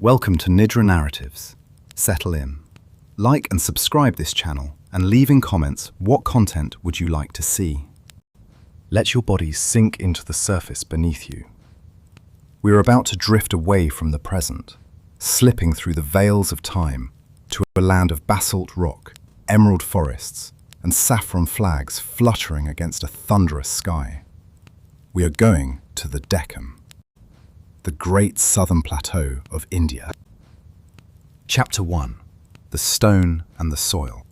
Welcome to Nidra Narratives. Settle in. Like and subscribe this channel and leave in comments what content would you like to see. Let your body sink into the surface beneath you. We are about to drift away from the present, slipping through the veils of time to a land of basalt rock, emerald forests, and saffron flags fluttering against a thunderous sky. We are going to the Deccan, the great southern plateau of India. Chapter 1. The Stone and the Soil.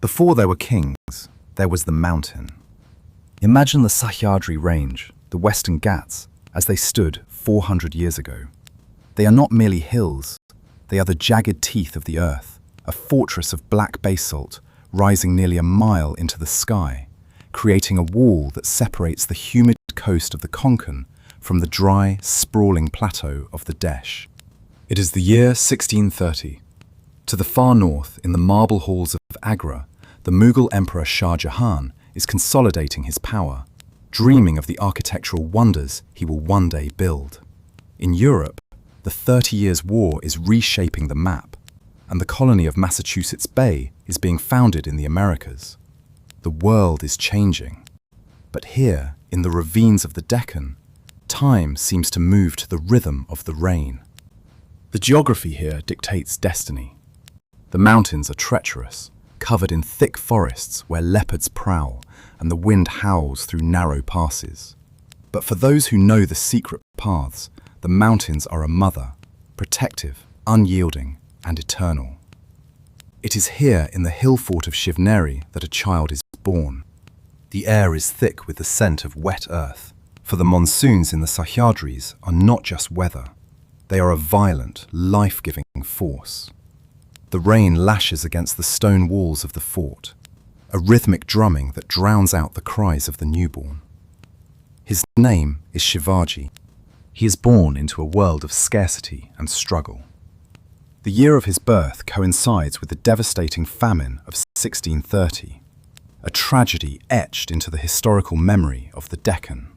Before there were kings, there was the mountain. Imagine the Sahyadri range, the Western Ghats, as they stood 400 years ago. They are not merely hills, they are the jagged teeth of the earth, a fortress of black basalt rising nearly a mile into the sky, creating a wall that separates the humid coast of the Konkan from the dry, sprawling plateau of the Desh. It is the year 1630. To the far north, in the marble halls of Agra, the Mughal Emperor Shah Jahan is consolidating his power, dreaming of the architectural wonders he will one day build. In Europe, the 30 Years' War is reshaping the map, and the colony of Massachusetts Bay is being founded in the Americas. The world is changing. But here, in the ravines of the Deccan, time seems to move to the rhythm of the rain. The geography here dictates destiny. The mountains are treacherous, covered in thick forests where leopards prowl and the wind howls through narrow passes. But for those who know the secret paths, the mountains are a mother, protective, unyielding, and eternal. It is here in the hill fort of Shivneri that a child is born. The air is thick with the scent of wet earth, for the monsoons in the Sahyadris are not just weather. They are a violent, life-giving force. The rain lashes against the stone walls of the fort, a rhythmic drumming that drowns out the cries of the newborn. His name is Shivaji. He is born into a world of scarcity and struggle. The year of his birth coincides with the devastating famine of 1630, a tragedy etched into the historical memory of the Deccan.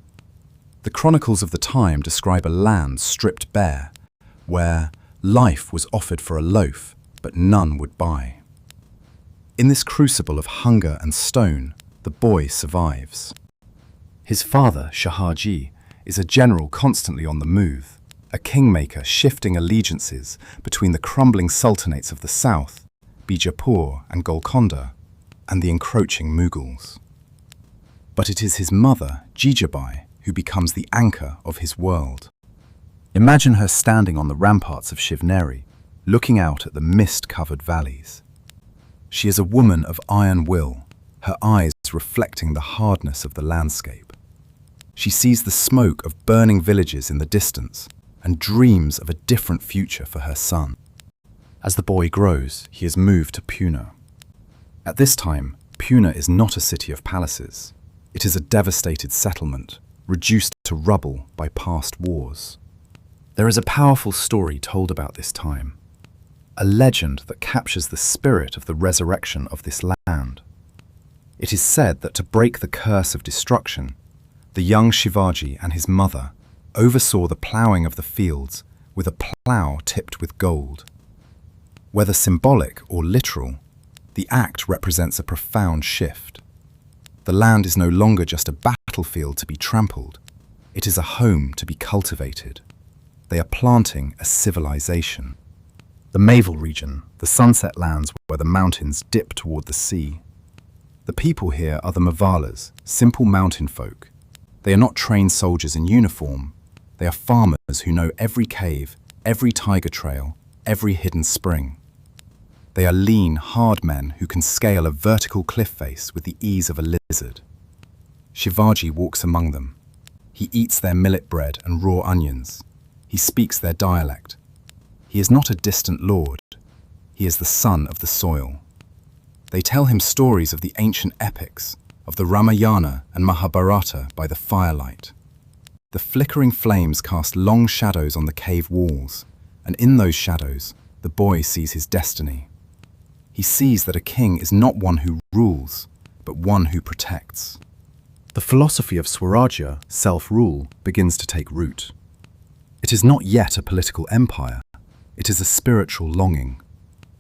The chronicles of the time describe a land stripped bare, where life was offered for a loaf, but none would buy. In this crucible of hunger and stone, the boy survives. His father, Shahaji, is a general constantly on the move, a kingmaker shifting allegiances between the crumbling sultanates of the south, Bijapur and Golconda, and the encroaching Mughals. But it is his mother, Jijabai, who becomes the anchor of his world. Imagine her standing on the ramparts of Shivneri, looking out at the mist-covered valleys. She is a woman of iron will, her eyes reflecting the hardness of the landscape. She sees the smoke of burning villages in the distance and dreams of a different future for her son. As the boy grows, he is moved to Pune. At this time, Pune is not a city of palaces. It is a devastated settlement, reduced to rubble by past wars. There is a powerful story told about this time, a legend that captures the spirit of the resurrection of this land. It is said that to break the curse of destruction, the young Shivaji and his mother oversaw the ploughing of the fields with a plough tipped with gold. Whether symbolic or literal, the act represents a profound shift. The land is no longer just a battlefield to be trampled. It is a home to be cultivated. They are planting a civilization. The Mavel region, the sunset lands where the mountains dip toward the sea. The people here are the Mavalas, simple mountain folk. They are not trained soldiers in uniform. They are farmers who know every cave, every tiger trail, every hidden spring. They are lean, hard men who can scale a vertical cliff face with the ease of a lizard. Shivaji walks among them. He eats their millet bread and raw onions. He speaks their dialect. He is not a distant lord. He is the son of the soil. They tell him stories of the ancient epics, of the Ramayana and Mahabharata by the firelight. The flickering flames cast long shadows on the cave walls, and in those shadows, the boy sees his destiny. He sees that a king is not one who rules, but one who protects. The philosophy of Swarajya, self-rule, begins to take root. It is not yet a political empire, It is a spiritual longing.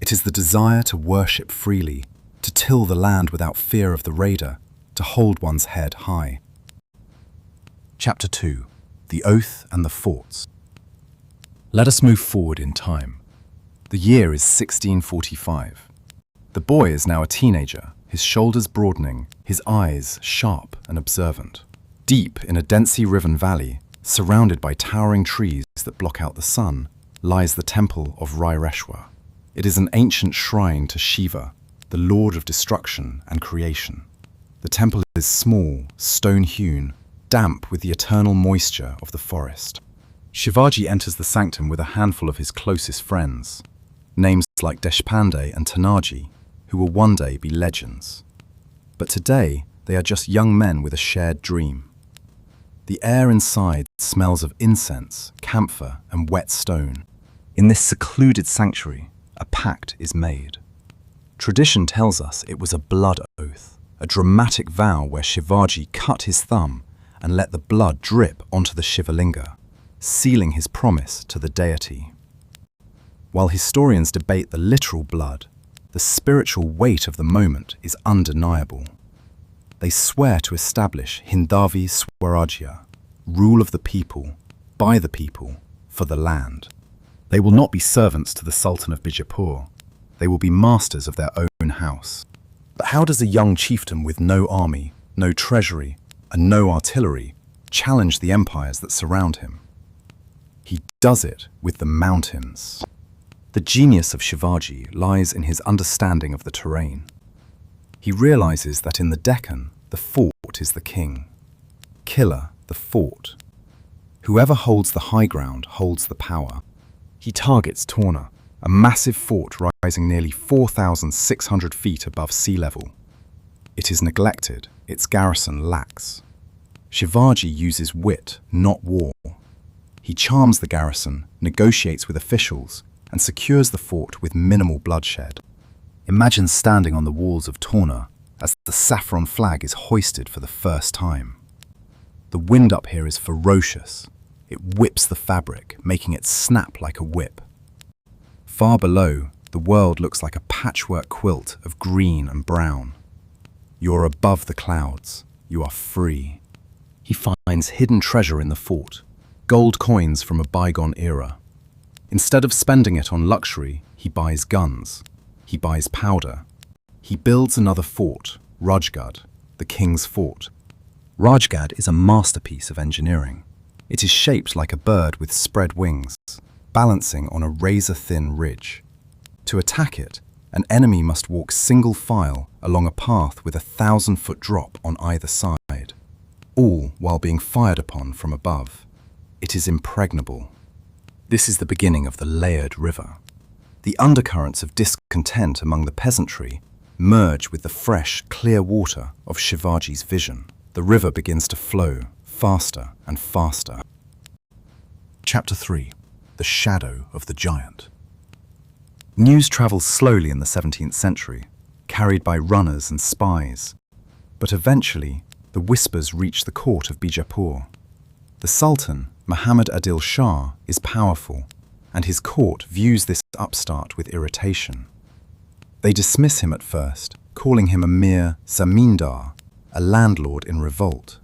It is the desire to worship freely, to till the land without fear of the raider, to hold one's head high. Chapter 2. The Oath and the Forts. Let us move forward in time. The year is 1645. The boy is now a teenager, his shoulders broadening, his eyes sharp and observant. Deep in a densely riven valley, surrounded by towering trees that block out the sun, lies the temple of Raireshwar. It is an ancient shrine to Shiva, the lord of destruction and creation. The temple is small, stone-hewn, damp with the eternal moisture of the forest. Shivaji enters the sanctum with a handful of his closest friends, names like Deshpande and Tanaji, who will one day be legends. But today, they are just young men with a shared dream. The air inside smells of incense, camphor, and wet stone. In this secluded sanctuary, a pact is made. Tradition tells us it was a blood oath, a dramatic vow where Shivaji cut his thumb and let the blood drip onto the Shivalinga, sealing his promise to the deity. While historians debate the literal blood, the spiritual weight of the moment is undeniable. They swear to establish Hindavi Swarajya, rule of the people, by the people, for the land. They will not be servants to the Sultan of Bijapur. They will be masters of their own house. But how does a young chieftain with no army, no treasury, and no artillery challenge the empires that surround him? He does it with the mountains. The genius of Shivaji lies in his understanding of the terrain. He realizes that in the Deccan, the fort is the king. Killer, the fort. Whoever holds the high ground holds the power. He targets Torna, a massive fort rising nearly 4,600 feet above sea level. It is neglected, its garrison lacks. Shivaji uses wit, not war. He charms the garrison, negotiates with officials, and secures the fort with minimal bloodshed. Imagine standing on the walls of Torna as the saffron flag is hoisted for the first time. The wind up here is ferocious. It whips the fabric, making it snap like a whip. Far below, the world looks like a patchwork quilt of green and brown. You're above the clouds. You are free. He finds hidden treasure in the fort, gold coins from a bygone era. Instead of spending it on luxury, he buys guns. He buys powder. He builds another fort, Rajgad, the king's fort. Rajgad is a masterpiece of engineering. It is shaped like a bird with spread wings, balancing on a razor-thin ridge. To attack it, an enemy must walk single file along a path with a 1,000-foot drop on either side, all while being fired upon from above. It is impregnable. This is the beginning of the layered river. The undercurrents of discontent among the peasantry merge with the fresh, clear water of Shivaji's vision. The river begins to flow faster and faster. Chapter 3. The Shadow of the Giant. News travels slowly in the 17th century, carried by runners and spies. But eventually, the whispers reach the court of Bijapur. The Sultan, Muhammad Adil Shah, is powerful, and his court views this upstart with irritation. They dismiss him at first, calling him a mere zamindar, a landlord in revolt.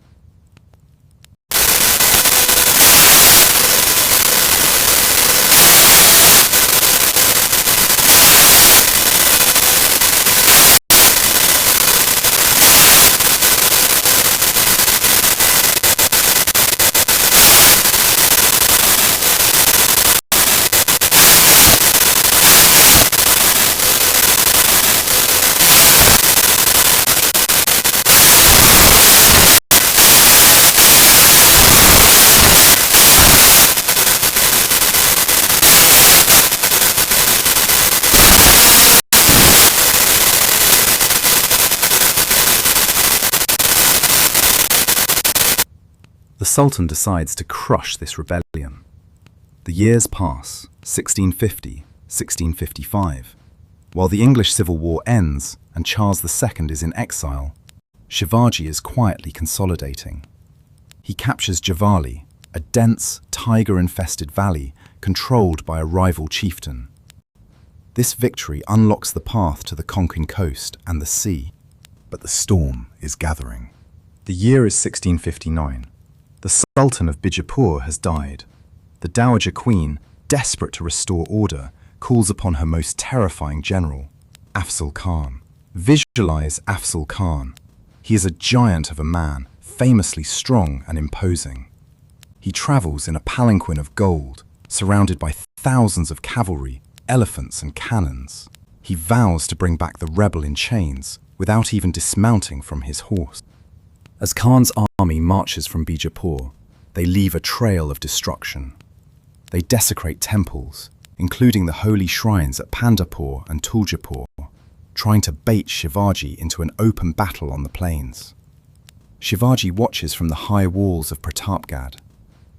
The Sultan decides to crush this rebellion. The years pass, 1650, 1655. While the English Civil War ends and Charles II is in exile, Shivaji is quietly consolidating. He captures Javali, a dense, tiger-infested valley controlled by a rival chieftain. This victory unlocks the path to the Konkan coast and the sea, but the storm is gathering. The year is 1659. The Sultan of Bijapur has died. The Dowager Queen, desperate to restore order, calls upon her most terrifying general, Afzal Khan. Visualize Afzal Khan. He is a giant of a man, famously strong and imposing. He travels in a palanquin of gold, surrounded by thousands of cavalry, elephants and cannons. He vows to bring back the rebel in chains, without even dismounting from his horse. As Khan's army marches from Bijapur, they leave a trail of destruction. They desecrate temples, including the holy shrines at Pandharpur and Tuljapur, trying to bait Shivaji into an open battle on the plains. Shivaji watches from the high walls of Pratapgarh.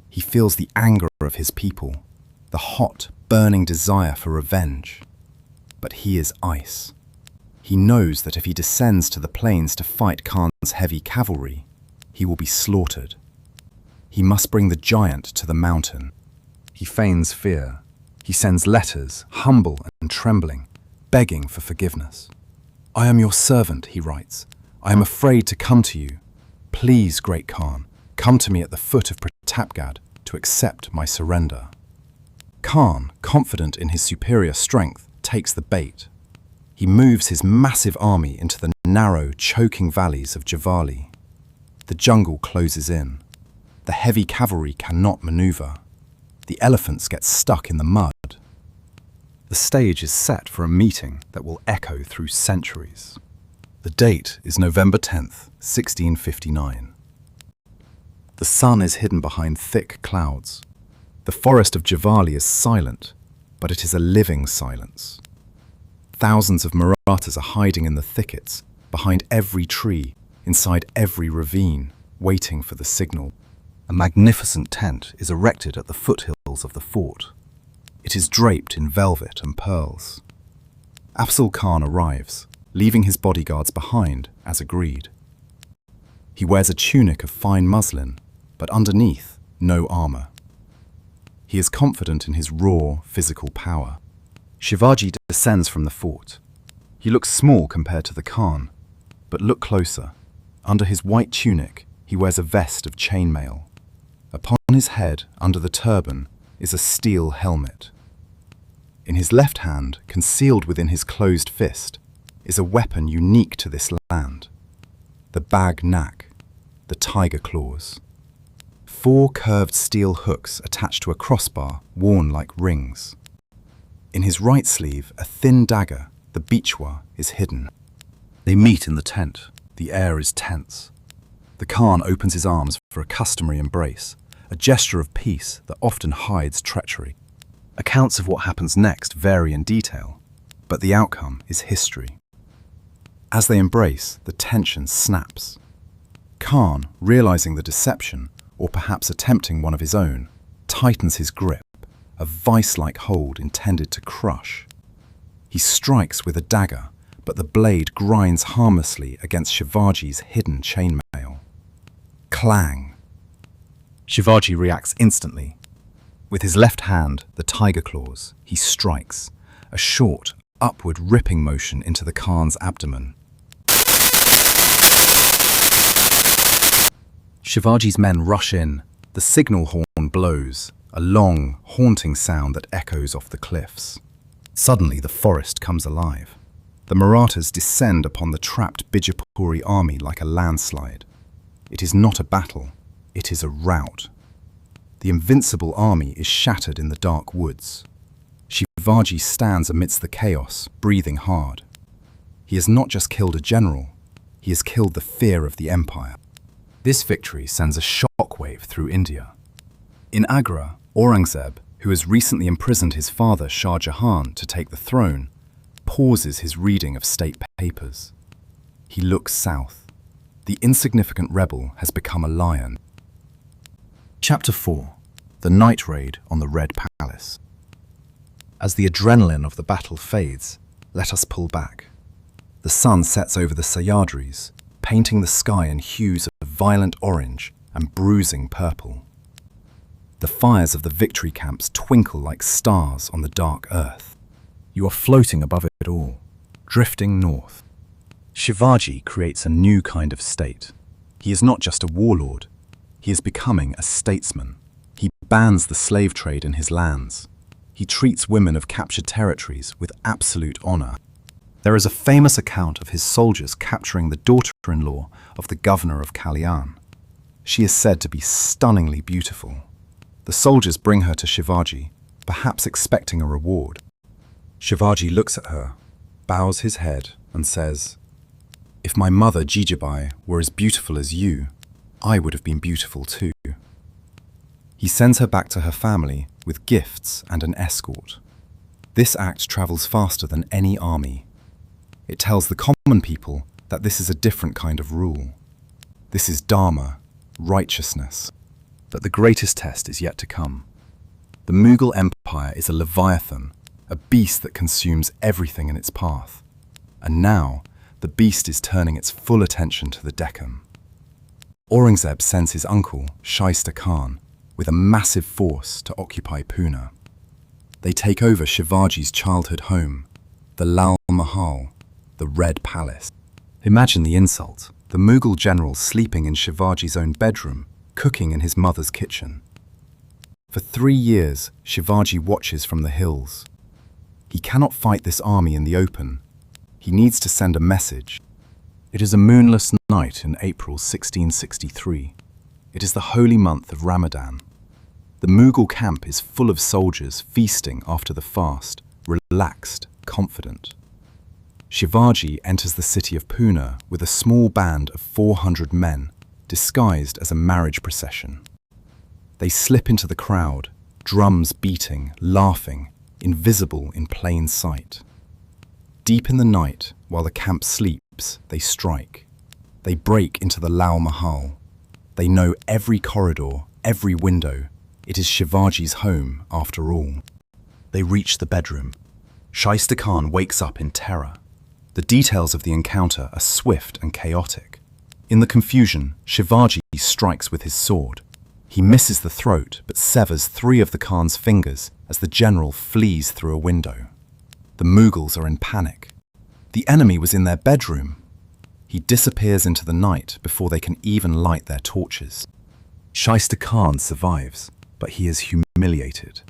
He feels the anger of his people, the hot, burning desire for revenge. But he is ice. He knows that if he descends to the plains to fight Khan's heavy cavalry, he will be slaughtered. He must bring the giant to the mountain. He feigns fear. He sends letters, humble and trembling, begging for forgiveness. "I am your servant," he writes. "I am afraid to come to you. Please, great Khan, come to me at the foot of Pratapgarh to accept my surrender." Khan, confident in his superior strength, takes the bait. He moves his massive army into the narrow, choking valleys of Javali. The jungle closes in. The heavy cavalry cannot maneuver. The elephants get stuck in the mud. The stage is set for a meeting that will echo through centuries. The date is November 10th, 1659. The sun is hidden behind thick clouds. The forest of Javali is silent, but it is a living silence. Thousands of Marathas are hiding in the thickets, behind every tree, inside every ravine, waiting for the signal. A magnificent tent is erected at the foothills of the fort. It is draped in velvet and pearls. Afzal Khan arrives, leaving his bodyguards behind, as agreed. He wears a tunic of fine muslin, but underneath, no armor. He is confident in his raw, physical power. Shivaji descends from the fort. He looks small compared to the Khan, but look closer. Under his white tunic, he wears a vest of chainmail. Upon his head, under the turban, is a steel helmet. In his left hand, concealed within his closed fist, is a weapon unique to this land. The bag nak, the tiger claws. 4 curved steel hooks attached to a crossbar worn like rings. In his right sleeve, a thin dagger, the bichwa, is hidden. They meet in the tent. The air is tense. The Khan opens his arms for a customary embrace, a gesture of peace that often hides treachery. Accounts of what happens next vary in detail, but the outcome is history. As they embrace, the tension snaps. Khan, realizing the deception, or perhaps attempting one of his own, tightens his grip, a vice-like hold intended to crush. He strikes with a dagger, but the blade grinds harmlessly against Shivaji's hidden chainmail. Clang! Shivaji reacts instantly. With his left hand, the tiger claws, he strikes, a short, upward ripping motion into the Khan's abdomen. Shivaji's men rush in. The signal horn blows, a long, haunting sound that echoes off the cliffs. Suddenly, the forest comes alive. The Marathas descend upon the trapped Bijapuri army like a landslide. It is not a battle, it is a rout. The invincible army is shattered in the dark woods. Shivaji stands amidst the chaos, breathing hard. He has not just killed a general, he has killed the fear of the empire. This victory sends a shockwave through India. In Agra, Aurangzeb, who has recently imprisoned his father Shah Jahan to take the throne, pauses his reading of state papers. He looks south. The insignificant rebel has become a lion. Chapter 4. The Night Raid on the Red Palace. As the adrenaline of the battle fades, let us pull back. The sun sets over the Sahyadris, painting the sky in hues of violent orange and bruising purple. The fires of the victory camps twinkle like stars on the dark earth. You are floating above it all, drifting north. Shivaji creates a new kind of state. He is not just a warlord. He is becoming a statesman. He bans the slave trade in his lands. He treats women of captured territories with absolute honor. There is a famous account of his soldiers capturing the daughter-in-law of the governor of Kalyan. She is said to be stunningly beautiful. The soldiers bring her to Shivaji, perhaps expecting a reward. Shivaji looks at her, bows his head, and says, "If my mother Jijabai were as beautiful as you, I would have been beautiful too." He sends her back to her family with gifts and an escort. This act travels faster than any army. It tells the common people that this is a different kind of rule. This is Dharma, righteousness. But the greatest test is yet to come. The Mughal Empire is a leviathan, a beast that consumes everything in its path. And now, the beast is turning its full attention to the Deccan. Aurangzeb sends his uncle, Shaista Khan, with a massive force to occupy Pune. They take over Shivaji's childhood home, the Lal Mahal, the Red Palace. Imagine the insult, the Mughal general sleeping in Shivaji's own bedroom, cooking in his mother's kitchen. For 3 years, Shivaji watches from the hills. He cannot fight this army in the open. He needs to send a message. It is a moonless night in April 1663. It is the holy month of Ramadan. The Mughal camp is full of soldiers feasting after the fast, relaxed, confident. Shivaji enters the city of Pune with a small band of 400 men, disguised as a marriage procession. They slip into the crowd, drums beating, laughing, invisible in plain sight. Deep in the night, while the camp sleeps, they strike. They break into the Lal Mahal. They know every corridor, every window. It is Shivaji's home, after all. They reach the bedroom. Shaista Khan wakes up in terror. The details of the encounter are swift and chaotic. In the confusion, Shivaji strikes with his sword. He misses the throat, but severs 3 of the Khan's fingers as the general flees through a window. The Mughals are in panic. The enemy was in their bedroom. He disappears into the night before they can even light their torches. Shaista Khan survives, but he is humiliated.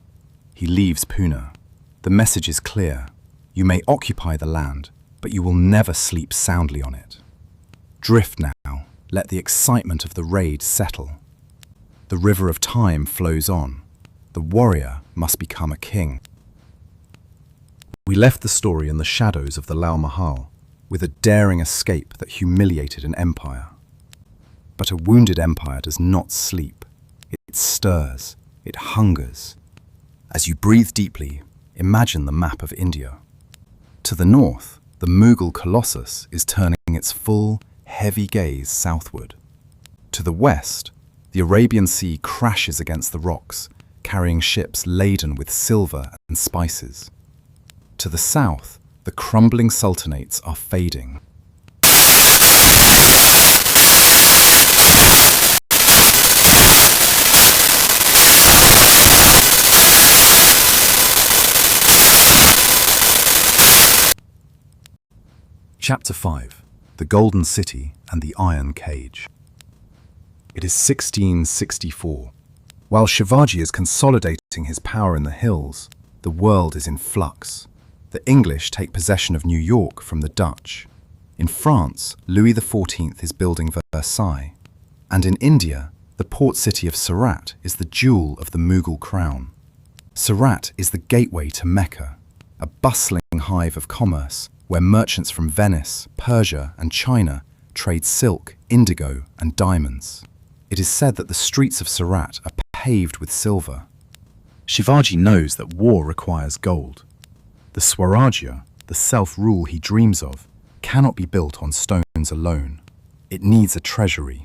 He leaves Pune. The message is clear. You may occupy the land, but you will never sleep soundly on it. Drift now, let the excitement of the raid settle. The river of time flows on. The warrior must become a king. We left the story in the shadows of the Lal Mahal, with a daring escape that humiliated an empire. But a wounded empire does not sleep. It stirs, it hungers. As you breathe deeply, imagine the map of India. To the north, the Mughal colossus is turning its full, heavy gaze southward. To the west, the Arabian Sea crashes against the rocks, carrying ships laden with silver and spices. To the south, the crumbling sultanates are fading. Chapter 5. The Golden City and the Iron Cage. It is 1664. While Shivaji is consolidating his power in the hills, the world is in flux. The English take possession of New York from the Dutch. In France, Louis XIV is building Versailles. And in India, the port city of Surat is the jewel of the Mughal crown. Surat is the gateway to Mecca, a bustling hive of commerce where merchants from Venice, Persia, and China trade silk, indigo, and diamonds. It is said that the streets of Surat are paved with silver. Shivaji knows that war requires gold. The Swarajya, the self-rule he dreams of, cannot be built on stones alone. It needs a treasury.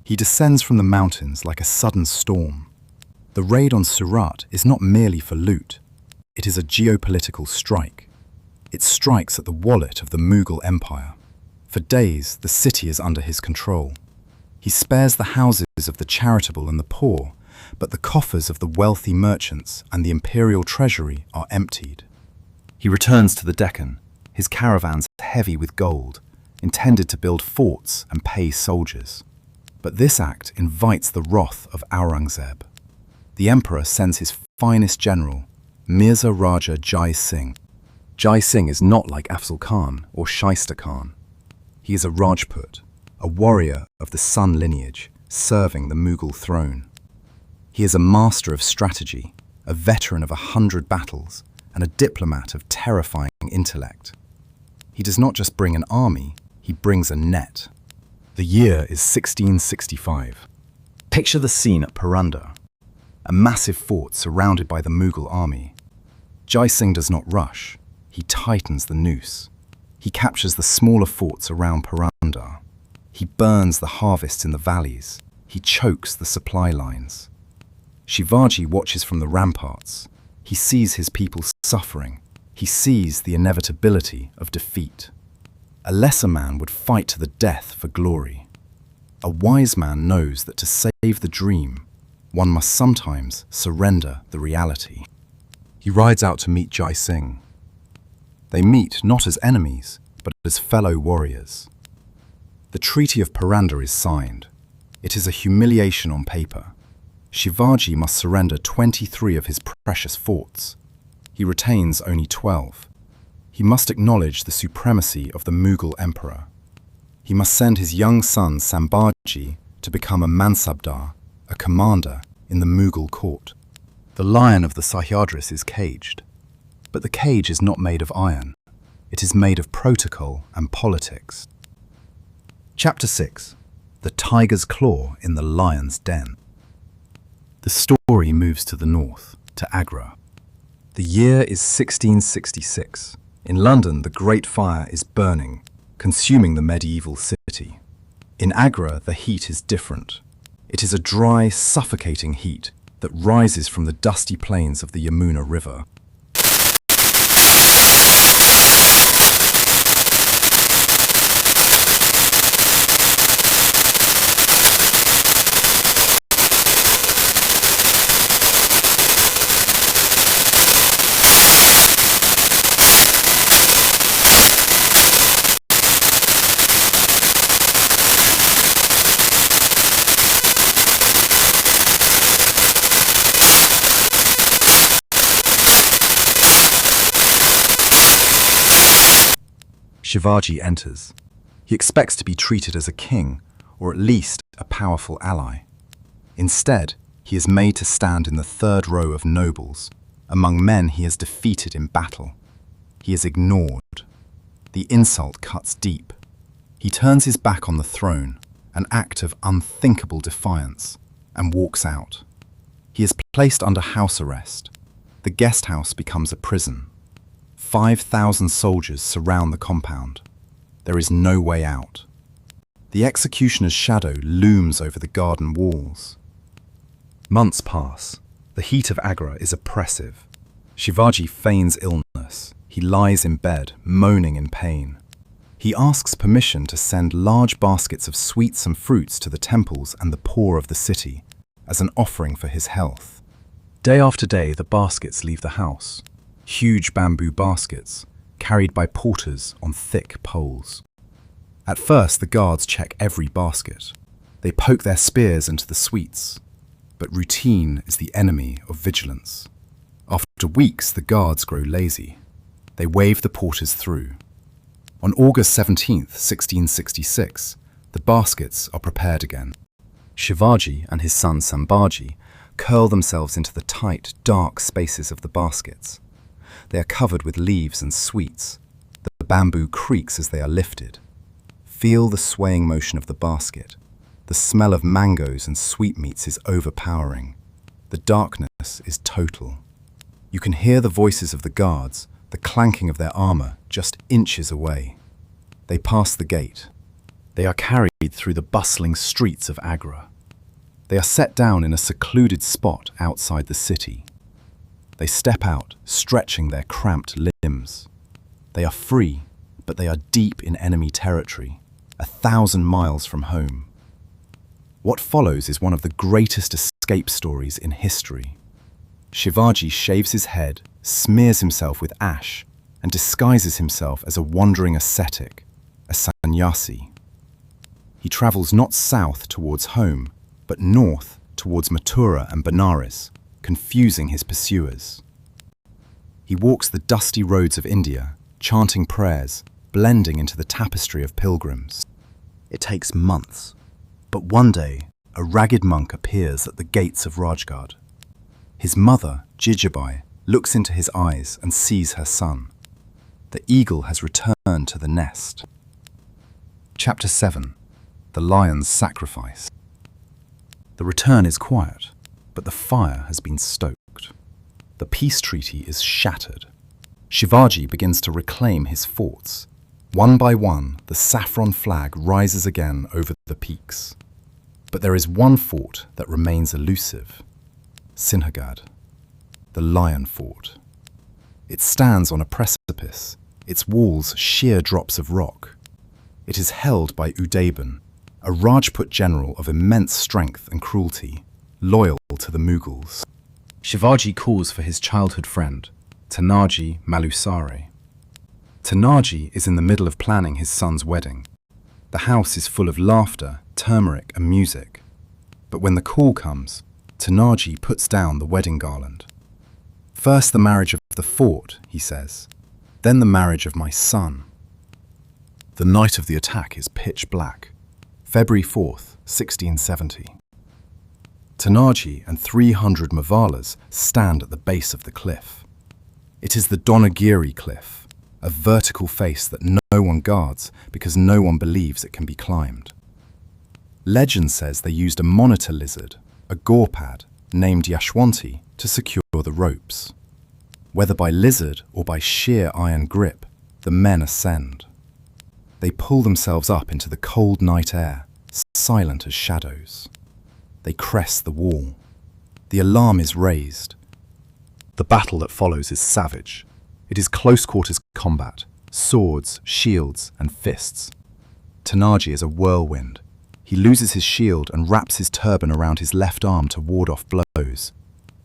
He descends from the mountains like a sudden storm. The raid on Surat is not merely for loot. It is a geopolitical strike. It strikes at the wallet of the Mughal Empire. For days, the city is under his control. He spares the houses of the charitable and the poor, but the coffers of the wealthy merchants and the imperial treasury are emptied. He returns to the Deccan, his caravans heavy with gold, intended to build forts and pay soldiers. But this act invites the wrath of Aurangzeb. The emperor sends his finest general, Mirza Raja Jai Singh. Jai Singh is not like Afzal Khan or Shaista Khan. He is a Rajput, a warrior of the Sun lineage, serving the Mughal throne. He is a master of strategy, a veteran of 100 battles, and a diplomat of terrifying intellect. He does not just bring an army, he brings a net. The year is 1665. Picture the scene at Purandar, a massive fort surrounded by the Mughal army. Jai Singh does not rush, he tightens the noose. He captures the smaller forts around Purandar. He burns the harvests in the valleys. He chokes the supply lines. Shivaji watches from the ramparts. He sees his people suffering. He sees the inevitability of defeat. A lesser man would fight to the death for glory. A wise man knows that to save the dream, one must sometimes surrender the reality. He rides out to meet Jai Singh. They meet not as enemies, but as fellow warriors. The Treaty of Purandar is signed. It is a humiliation on paper. Shivaji must surrender 23 of his precious forts. He retains only 12. He must acknowledge the supremacy of the Mughal emperor. He must send his young son Sambhaji to become a Mansabdar, a commander in the Mughal court. The lion of the Sahyadris is caged. But the cage is not made of iron. It is made of protocol and politics. Chapter 6. The Tiger's Claw in the Lion's Den. The story moves to the north, to Agra. The year is 1666. In London, the Great Fire is burning, consuming the medieval city. In Agra, the heat is different. It is a dry, suffocating heat that rises from the dusty plains of the Yamuna River. Shivaji enters. He expects to be treated as a king, or at least a powerful ally. Instead, he is made to stand in the third row of nobles, among men he has defeated in battle. He is ignored. The insult cuts deep. He turns his back on the throne, an act of unthinkable defiance, and walks out. He is placed under house arrest. The guest house becomes a prison. 5,000 soldiers surround the compound. There is no way out. The executioner's shadow looms over the garden walls. Months pass. The heat of Agra is oppressive. Shivaji feigns illness. He lies in bed, moaning in pain. He asks permission to send large baskets of sweets and fruits to the temples and the poor of the city as an offering for his health. Day after day, the baskets leave the house. Huge bamboo baskets, carried by porters on thick poles. At first, the guards check every basket. They poke their spears into the sweets. But routine is the enemy of vigilance. After weeks, the guards grow lazy. They wave the porters through. On August 17th, 1666, the baskets are prepared again. Shivaji and his son Sambhaji curl themselves into the tight, dark spaces of the baskets. They are covered with leaves and sweets. The bamboo creaks as they are lifted. Feel the swaying motion of the basket. The smell of mangoes and sweetmeats is overpowering. The darkness is total. You can hear the voices of the guards, the clanking of their armor just inches away. They pass the gate. They are carried through the bustling streets of Agra. They are set down in a secluded spot outside the city. They step out, stretching their cramped limbs. They are free, but they are deep in enemy territory, 1,000 miles from home. What follows is one of the greatest escape stories in history. Shivaji shaves his head, smears himself with ash, and disguises himself as a wandering ascetic, a sannyasi. He travels not south towards home, but north towards Mathura and Benares, confusing his pursuers. He walks the dusty roads of India, chanting prayers, blending into the tapestry of pilgrims. It takes months, but one day a ragged monk appears at the gates of Rajgarh. His mother, Jijabai, looks into his eyes and sees her son. The eagle has returned to the nest. Chapter 7. The Lion's Sacrifice. The return is quiet, but the fire has been stoked. The peace treaty is shattered. Shivaji begins to reclaim his forts. One by one, the saffron flag rises again over the peaks. But there is one fort that remains elusive. Sinhagad, the Lion Fort. It stands on a precipice, its walls sheer drops of rock. It is held by Udayban, a Rajput general of immense strength and cruelty, loyal to the Mughals. Shivaji calls for his childhood friend, Tanaji Malusare. Tanaji is in the middle of planning his son's wedding. The house is full of laughter, turmeric and music. But when the call comes, Tanaji puts down the wedding garland. First the marriage of the fort, he says, then the marriage of my son. The night of the attack is pitch black. February 4th, 1670. Tanaji and 300 Mavalas stand at the base of the cliff. It is the Donagiri cliff, a vertical face that no one guards because no one believes it can be climbed. Legend says they used a monitor lizard, a gorpad, named Yashwanti, to secure the ropes. Whether by lizard or by sheer iron grip, the men ascend. They pull themselves up into the cold night air, silent as shadows. They crest the wall. The alarm is raised. The battle that follows is savage. It is close-quarters combat, swords, shields, and fists. Tanaji is a whirlwind. He loses his shield and wraps his turban around his left arm to ward off blows.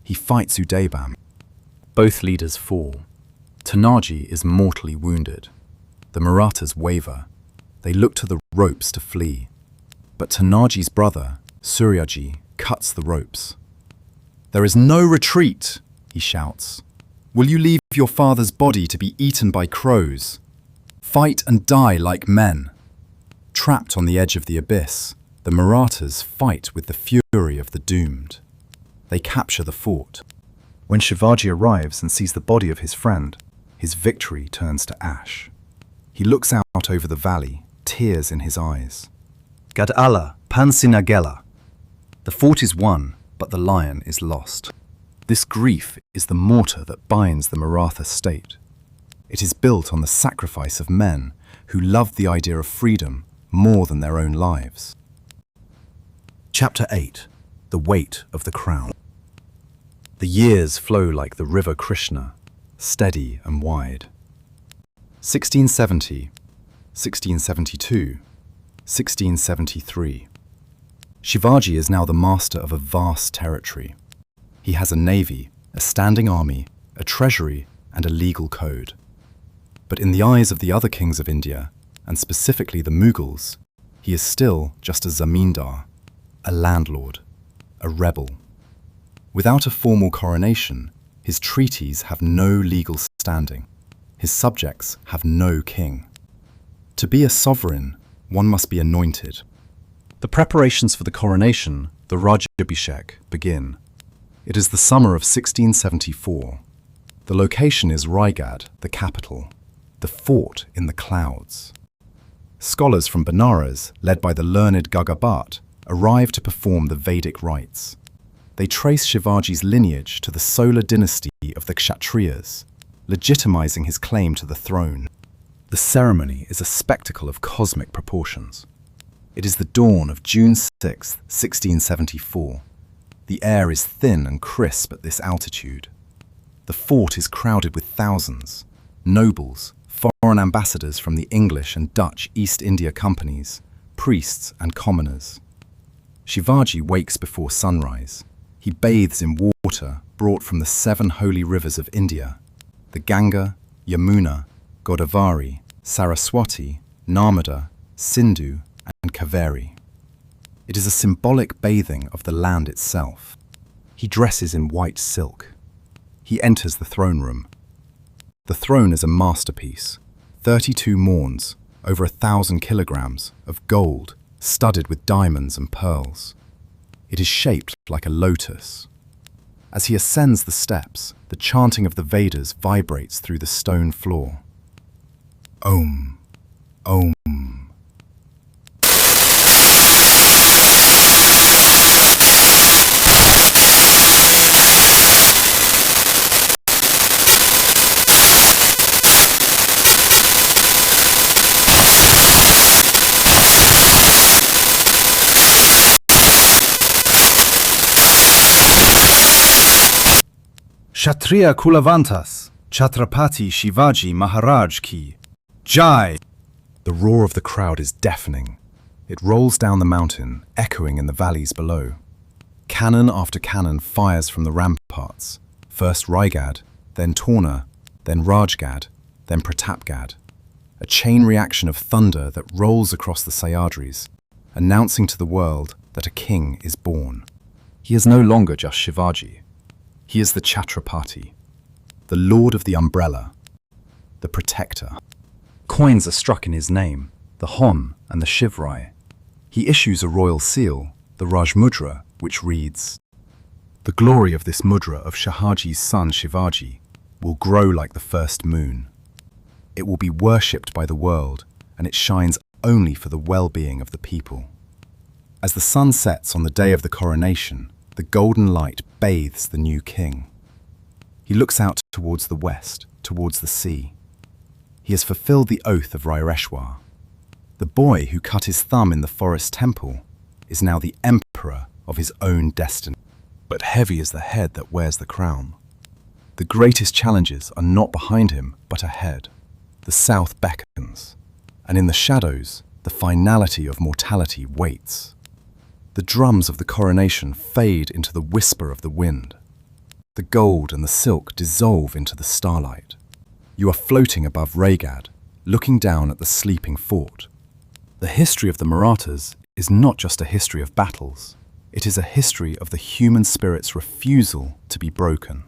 He fights Udayban. Both leaders fall. Tanaji is mortally wounded. The Marathas waver. They look to the ropes to flee. But Tanaji's brother, Suryaji, cuts the ropes. "There is no retreat," he shouts. "Will you leave your father's body to be eaten by crows? Fight and die like men." Trapped on the edge of the abyss, the Marathas fight with the fury of the doomed. They capture the fort. When Shivaji arrives and sees the body of his friend, his victory turns to ash. He looks out over the valley, tears in his eyes. Gadala, Pansinagela. The fort is won, but the lion is lost. This grief is the mortar that binds the Maratha state. It is built on the sacrifice of men who loved the idea of freedom more than their own lives. Chapter 8. The Weight of the Crown. The years flow like the river Krishna, steady and wide. 1670, 1672, 1673. Shivaji is now the master of a vast territory. He has a navy, a standing army, a treasury, and a legal code. But in the eyes of the other kings of India, and specifically the Mughals, he is still just a zamindar, a landlord, a rebel. Without a formal coronation, his treaties have no legal standing. His subjects have no king. To be a sovereign, one must be anointed. The preparations for the coronation, the Rajabhishek, begin. It is the summer of 1674. The location is Raigad, the capital, the fort in the clouds. Scholars from Benares, led by the learned Gagabat, arrive to perform the Vedic rites. They trace Shivaji's lineage to the solar dynasty of the Kshatriyas, legitimizing his claim to the throne. The ceremony is a spectacle of cosmic proportions. It is the dawn of June 6, 1674. The air is thin and crisp at this altitude. The fort is crowded with thousands, nobles, foreign ambassadors from the English and Dutch East India companies, priests and commoners. Shivaji wakes before sunrise. He bathes in water brought from the 7 holy rivers of India, the Ganga, Yamuna, Godavari, Saraswati, Narmada, Sindhu, and Kaveri. It is a symbolic bathing of the land itself. He dresses in white silk. He enters the throne room. The throne is a masterpiece. 32 mawns, over 1,000 kilograms, of gold, studded with diamonds and pearls. It is shaped like a lotus. As he ascends the steps, the chanting of the Vedas vibrates through the stone floor. Om, Om. Kshatriya Kulavantas, Chhatrapati Shivaji Maharaj ki Jai! The roar of the crowd is deafening. It rolls down the mountain, echoing in the valleys below. Cannon after cannon fires from the ramparts. First Raigad, then Torna, then Rajgad, then Pratapgad. A chain reaction of thunder that rolls across the Sahyadris, announcing to the world that a king is born. He is no longer just Shivaji. He is the Chhatrapati, the Lord of the Umbrella, the Protector. Coins are struck in his name, the Hon and the Shivrai. He issues a royal seal, the Raj Mudra, which reads, "The glory of this mudra of Shahaji's son Shivaji will grow like the first moon. It will be worshipped by the world, and it shines only for the well-being of the people." As the sun sets on the day of the coronation, the golden light bathes the new king. He looks out towards the west, towards the sea. He has fulfilled the oath of Raireshwar. The boy who cut his thumb in the forest temple is now the emperor of his own destiny. But heavy is the head that wears the crown. The greatest challenges are not behind him, but ahead. The south beckons, and in the shadows, the finality of mortality waits. The drums of the coronation fade into the whisper of the wind. The gold and the silk dissolve into the starlight. You are floating above Raigad, looking down at the sleeping fort. The history of the Marathas is not just a history of battles. It is a history of the human spirit's refusal to be broken.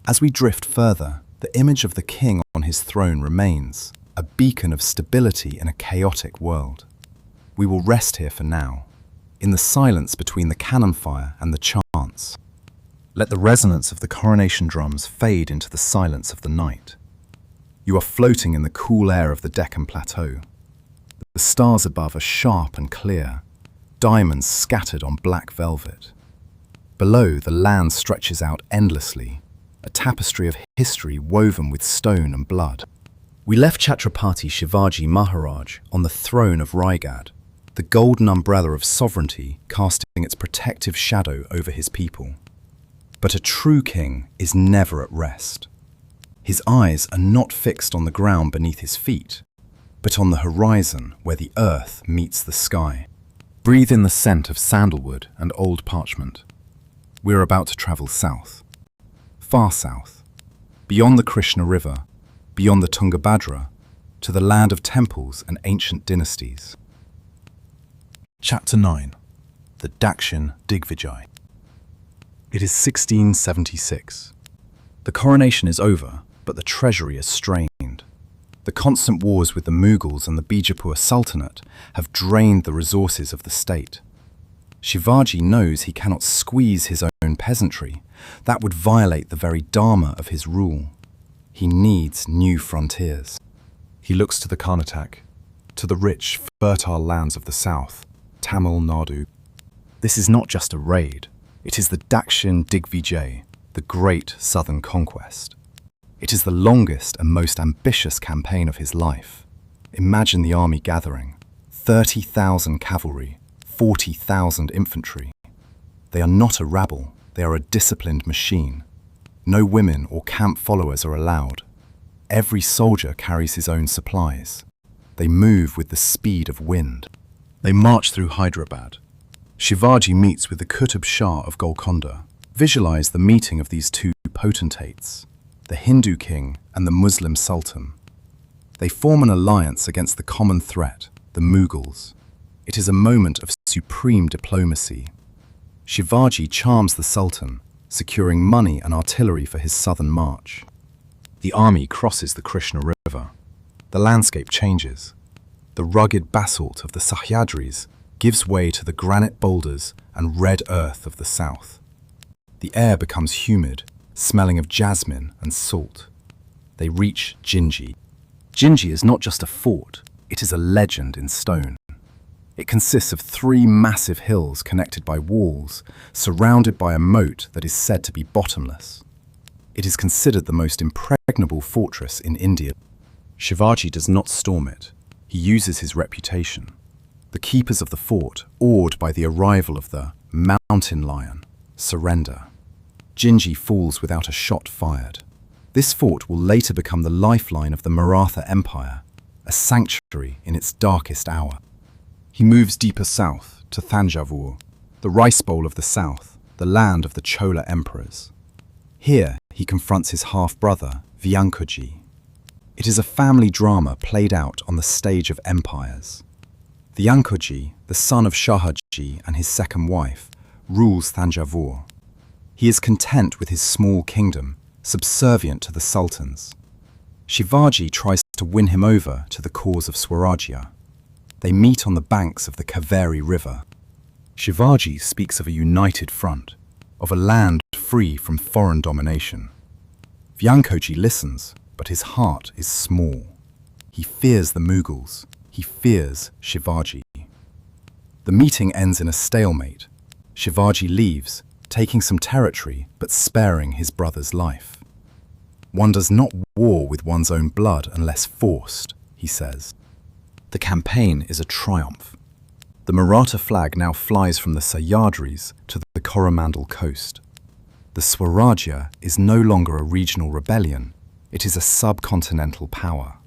As we drift further, the image of the king on his throne remains, a beacon of stability in a chaotic world. We will rest here for now, in the silence between the cannon fire and the chants. Let the resonance of the coronation drums fade into the silence of the night. You are floating in the cool air of the Deccan Plateau. The stars above are sharp and clear, diamonds scattered on black velvet. Below, the land stretches out endlessly, a tapestry of history woven with stone and blood. We left Chhatrapati Shivaji Maharaj on the throne of Raigad, the golden umbrella of sovereignty casting its protective shadow over his people. But a true king is never at rest. His eyes are not fixed on the ground beneath his feet, but on the horizon where the earth meets the sky. Breathe in the scent of sandalwood and old parchment. We're about to travel south, far south, beyond the Krishna River, beyond the Tungabhadra, to the land of temples and ancient dynasties. Chapter 9. The Dakshin Digvijay. It is 1676. The coronation is over, but the treasury is strained. The constant wars with the Mughals and the Bijapur Sultanate have drained the resources of the state. Shivaji knows he cannot squeeze his own peasantry. That would violate the very dharma of his rule. He needs new frontiers. He looks to the Karnataka, to the rich, fertile lands of the south, Tamil Nadu. This is not just a raid. It is the Dakshin Digvijay, the great southern conquest. It is the longest and most ambitious campaign of his life. Imagine the army gathering, 30,000 cavalry, 40,000 infantry. They are not a rabble, they are a disciplined machine. No women or camp followers are allowed. Every soldier carries his own supplies. They move with the speed of wind. They march through Hyderabad. Shivaji meets with the Qutb Shah of Golconda. Visualize the meeting of these two potentates, the Hindu king and the Muslim sultan. They form an alliance against the common threat, the Mughals. It is a moment of supreme diplomacy. Shivaji charms the sultan, securing money and artillery for his southern march. The army crosses the Krishna River. The landscape changes. The rugged basalt of the Sahyadris gives way to the granite boulders and red earth of the south. The air becomes humid, smelling of jasmine and salt. They reach Jinji. Jinji is not just a fort, it is a legend in stone. It consists of 3 massive hills connected by walls, surrounded by a moat that is said to be bottomless. It is considered the most impregnable fortress in India. Shivaji does not storm it. He uses his reputation. The keepers of the fort, awed by the arrival of the mountain lion, surrender. Jinji falls without a shot fired. This fort will later become the lifeline of the Maratha Empire, a sanctuary in its darkest hour. He moves deeper south to Thanjavur, the rice bowl of the south, the land of the Chola emperors. Here he confronts his half-brother, Vyankoji. It is a family drama played out on the stage of empires. Vyankoji, the son of Shahaji and his second wife, rules Thanjavur. He is content with his small kingdom, subservient to the sultans. Shivaji tries to win him over to the cause of Swarajya. They meet on the banks of the Cavalry River. Shivaji speaks of a united front, of a land free from foreign domination. Vyankoji listens, but his heart is small. He fears the Mughals. He fears Shivaji. The meeting ends in a stalemate. Shivaji leaves, taking some territory but sparing his brother's life. One does not war with one's own blood unless forced, he says. The campaign is a triumph. The Maratha flag now flies from the Sahyadris to the Coromandel coast. The Swarajya is no longer a regional rebellion, it is a subcontinental power.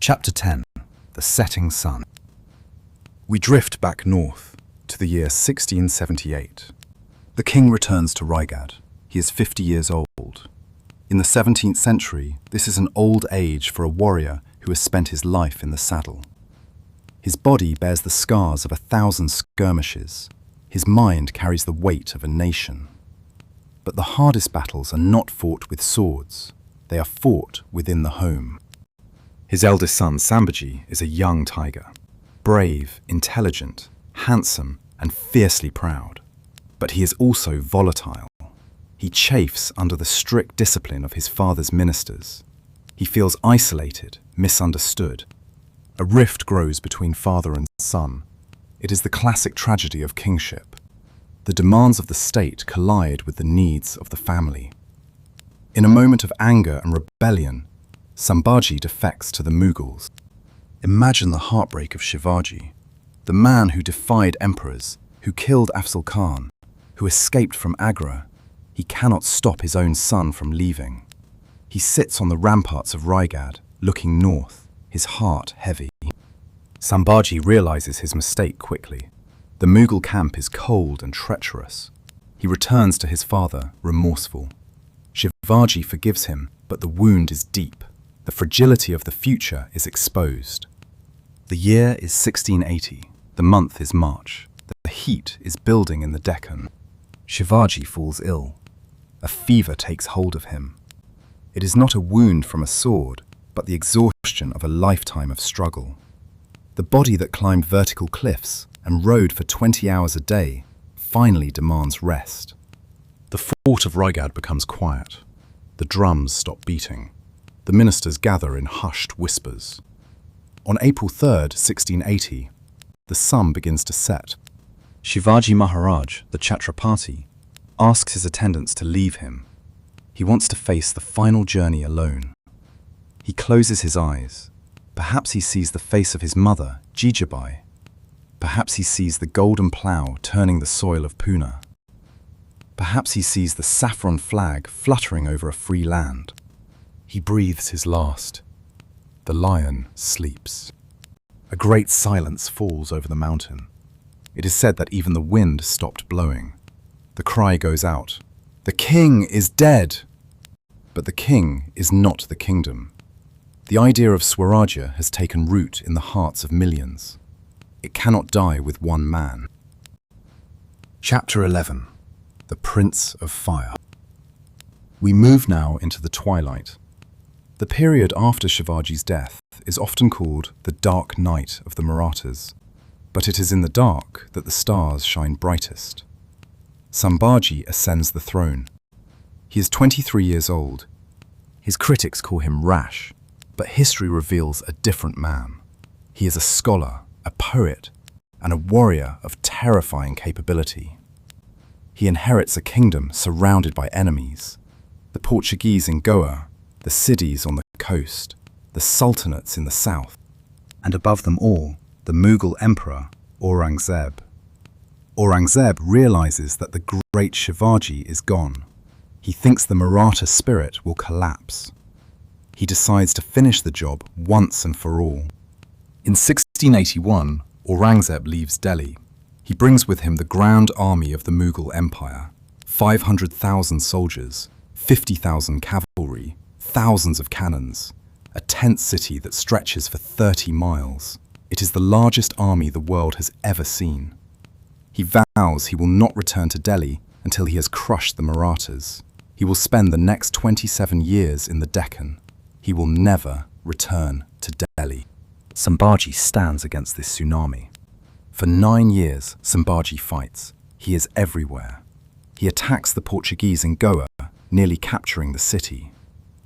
Chapter 10. The Setting Sun. We drift back north to the year 1678. The king returns to Raigad. He is 50 years old. In the 17th century, this is an old age for a warrior who has spent his life in the saddle. His body bears the scars of 1,000 skirmishes. His mind carries the weight of a nation. But the hardest battles are not fought with swords. They are fought within the home. His eldest son, Sambhaji, is a young tiger. Brave, intelligent, handsome, and fiercely proud. But he is also volatile. He chafes under the strict discipline of his father's ministers. He feels isolated, misunderstood. A rift grows between father and son. It is the classic tragedy of kingship. The demands of the state collide with the needs of the family. In a moment of anger and rebellion, Sambhaji defects to the Mughals. Imagine the heartbreak of Shivaji, the man who defied emperors, who killed Afzal Khan, who escaped from Agra. He cannot stop his own son from leaving. He sits on the ramparts of Raigad, looking north, his heart heavy. Sambhaji realizes his mistake quickly. The Mughal camp is cold and treacherous. He returns to his father, remorseful. Shivaji forgives him, but the wound is deep. The fragility of the future is exposed. The year is 1680. The month is March. The heat is building in the Deccan. Shivaji falls ill. A fever takes hold of him. It is not a wound from a sword, but the exhaustion of a lifetime of struggle. The body that climbed vertical cliffs and rode for 20 hours a day finally demands rest. The fort of Raigad becomes quiet. The drums stop beating. The ministers gather in hushed whispers. On April 3rd, 1680, the sun begins to set. Shivaji Maharaj, the Chhatrapati, asks his attendants to leave him. He wants to face the final journey alone. He closes his eyes. Perhaps he sees the face of his mother, Jijabai. Perhaps he sees the golden plough turning the soil of Pune. Perhaps he sees the saffron flag fluttering over a free land. He breathes his last. The lion sleeps. A great silence falls over the mountain. It is said that even the wind stopped blowing. The cry goes out, "The king is dead!" But the king is not the kingdom. The idea of Swarajya has taken root in the hearts of millions. It cannot die with one man. Chapter 11. The Prince of Fire. We move now into the twilight. The period after Shivaji's death is often called the dark night of the Marathas, but it is in the dark that the stars shine brightest. Sambhaji ascends the throne. He is 23 years old. His critics call him rash, but history reveals a different man. He is a scholar, a poet, and a warrior of terrifying capability. He inherits a kingdom surrounded by enemies: the Portuguese in Goa, the Siddhis on the coast, the sultanates in the south, and above them all, the Mughal emperor, Aurangzeb. Aurangzeb realizes that the great Shivaji is gone. He thinks the Maratha spirit will collapse. He decides to finish the job once and for all. In 1681, Aurangzeb leaves Delhi. He brings with him the grand army of the Mughal Empire, 500,000 soldiers, 50,000 cavalry, thousands of cannons, a tent city that stretches for 30 miles. It is the largest army the world has ever seen. He vows he will not return to Delhi until he has crushed the Marathas. He will spend the next 27 years in the Deccan. He will never return to Delhi. Sambhaji stands against this tsunami. For 9 years, Sambhaji fights. He is everywhere. He attacks the Portuguese in Goa, nearly capturing the city.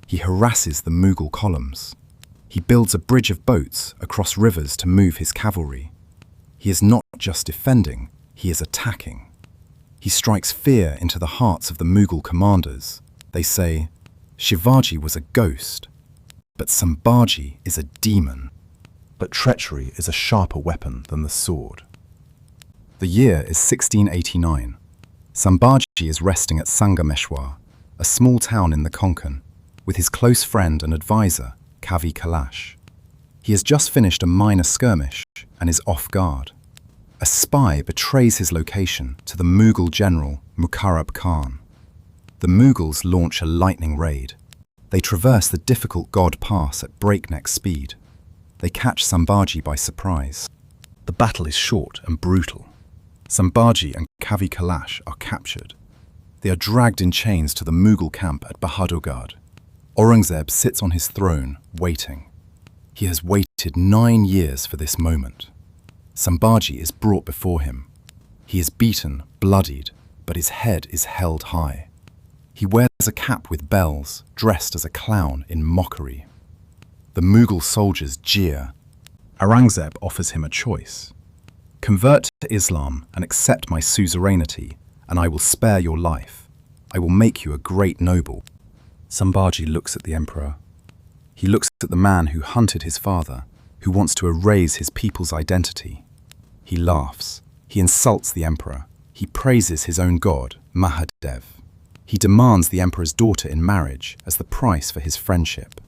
He harasses the Mughal columns. He builds a bridge of boats across rivers to move his cavalry. He is not just defending, he is attacking. He strikes fear into the hearts of the Mughal commanders. They say, Shivaji was a ghost, but Sambhaji is a demon. But treachery is a sharper weapon than the sword. The year is 1689. Sambhaji is resting at Sangameshwar, a small town in the Konkan, with his close friend and advisor, Kavi Kailash. He has just finished a minor skirmish and is off guard. A spy betrays his location to the Mughal general Mukarrab Khan. The Mughals launch a lightning raid. They traverse the difficult God Pass at breakneck speed. They catch Sambhaji by surprise. The battle is short and brutal. Sambhaji and Kavi Kailash are captured. They are dragged in chains to the Mughal camp at Bahadurgarh. Aurangzeb sits on his throne, waiting. He has waited 9 years for this moment. Sambhaji is brought before him. He is beaten, bloodied, but his head is held high. He wears a cap with bells, dressed as a clown in mockery. The Mughal soldiers jeer. Aurangzeb offers him a choice. Convert to Islam and accept my suzerainty, and I will spare your life. I will make you a great noble. Sambhaji looks at the emperor. He looks at the man who hunted his father, who wants to erase his people's identity. He laughs. He insults the emperor. He praises his own god, Mahadev. He demands the emperor's daughter in marriage as the price for his friendship.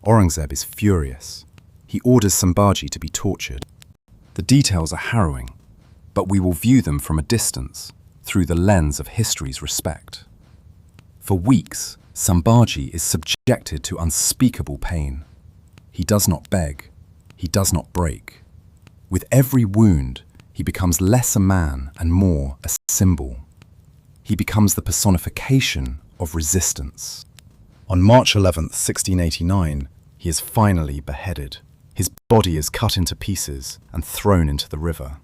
Aurangzeb is furious. He orders Sambhaji to be tortured. The details are harrowing, but we will view them from a distance, through the lens of history's respect. For weeks, Sambhaji is subjected to unspeakable pain. He does not beg. He does not break. With every wound, he becomes less a man and more a symbol. He becomes the personification of resistance. On March 11th, 1689, he is finally beheaded. His body is cut into pieces and thrown into the river.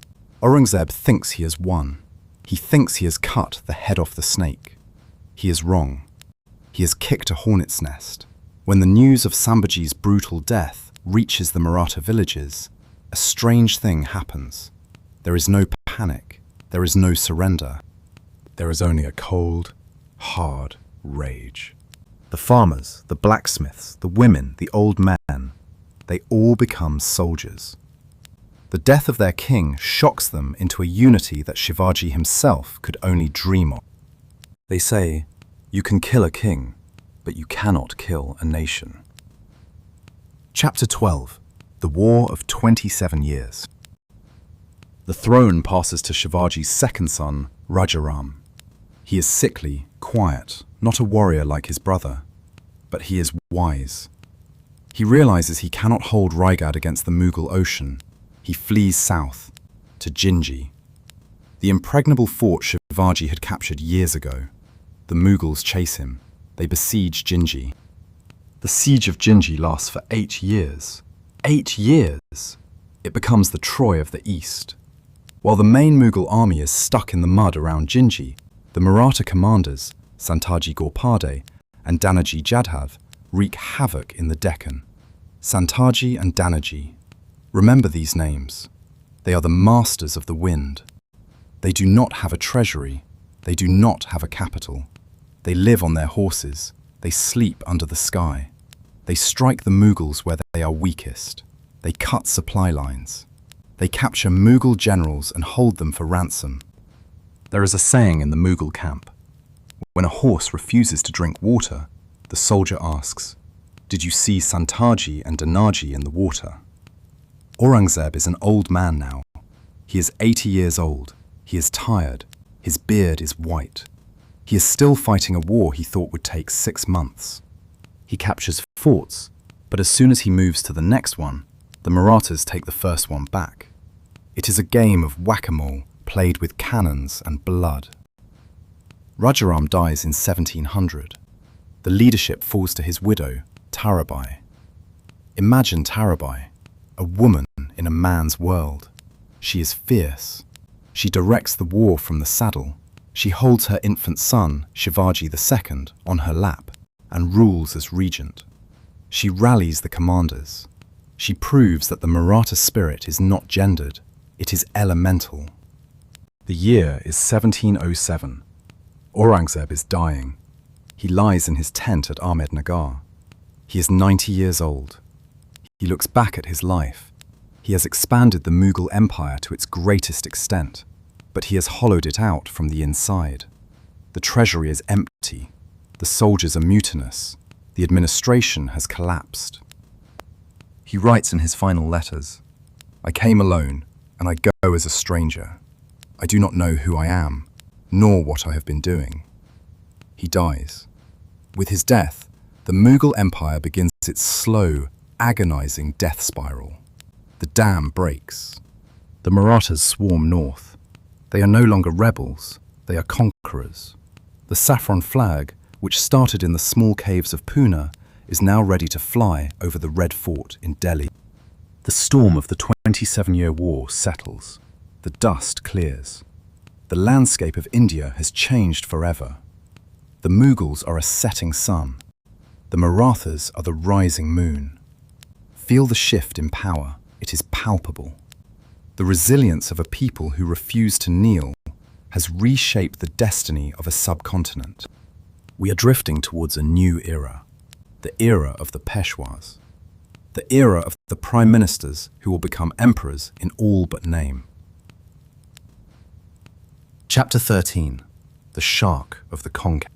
Aurangzeb thinks he has won. He thinks he has cut the head off the snake. He is wrong. He has kicked a hornet's nest. When the news of Sambhaji's brutal death reaches the Maratha villages, a strange thing happens. There is no panic. There is no surrender. There is only a cold, hard rage. The farmers, the blacksmiths, the women, the old men, they all become soldiers. The death of their king shocks them into a unity that Shivaji himself could only dream of. They say, you can kill a king, but you cannot kill a nation. Chapter 12. The War of 27 Years. The throne passes to Shivaji's second son, Rajaram. He is sickly, quiet, not a warrior like his brother, but he is wise. He realizes he cannot hold Raigad against the Mughal Ocean. He flees south, to Jinji. The impregnable fort Shivaji had captured years ago. The Mughals chase him. They besiege Jinji. The siege of Jinji lasts for 8 years. 8 years! It becomes the Troy of the East. While the main Mughal army is stuck in the mud around Jinji, the Maratha commanders, Santaji Ghorpade and Danaji Jadhav, wreak havoc in the Deccan. Santaji and Danaji. Remember these names. They are the masters of the wind. They do not have a treasury. They do not have a capital. They live on their horses. They sleep under the sky. They strike the Mughals where they are weakest. They cut supply lines. They capture Mughal generals and hold them for ransom. There is a saying in the Mughal camp. When a horse refuses to drink water, the soldier asks, "Did you see Santaji and Danaji in the water?" Aurangzeb is an old man now. He is 80 years old. He is tired. His beard is white. He is still fighting a war he thought would take 6 months. He captures forts, but as soon as he moves to the next one, the Marathas take the first one back. It is a game of whack-a-mole played with cannons and blood. Rajaram dies in 1700. The leadership falls to his widow, Tarabai. Imagine Tarabai, a woman in a man's world. She is fierce. She directs the war from the saddle. She holds her infant son, Shivaji II, on her lap and rules as regent. She rallies the commanders. She proves that the Maratha spirit is not gendered, it is elemental. The year is 1707. Aurangzeb is dying. He lies in his tent at Ahmednagar. He is 90 years old. He looks back at his life. He has expanded the Mughal Empire to its greatest extent, but he has hollowed it out from the inside. The treasury is empty. The soldiers are mutinous. The administration has collapsed. He writes in his final letters, "I came alone, and I go as a stranger. I do not know who I am, nor what I have been doing." He dies. With his death, the Mughal Empire begins its slow, agonizing death spiral. The dam breaks. The Marathas swarm north. They are no longer rebels, they are conquerors. The saffron flag, which started in the small caves of Pune, is now ready to fly over the Red Fort in Delhi. The storm of the 27-year war settles. The dust clears. The landscape of India has changed forever. The Mughals are a setting sun. The Marathas are the rising moon. Feel the shift in power. It is palpable. The resilience of a people who refuse to kneel has reshaped the destiny of a subcontinent. We are drifting towards a new era, the era of the Peshwas, the era of the prime ministers who will become emperors in all but name. Chapter 13. The Shark of the Conquest.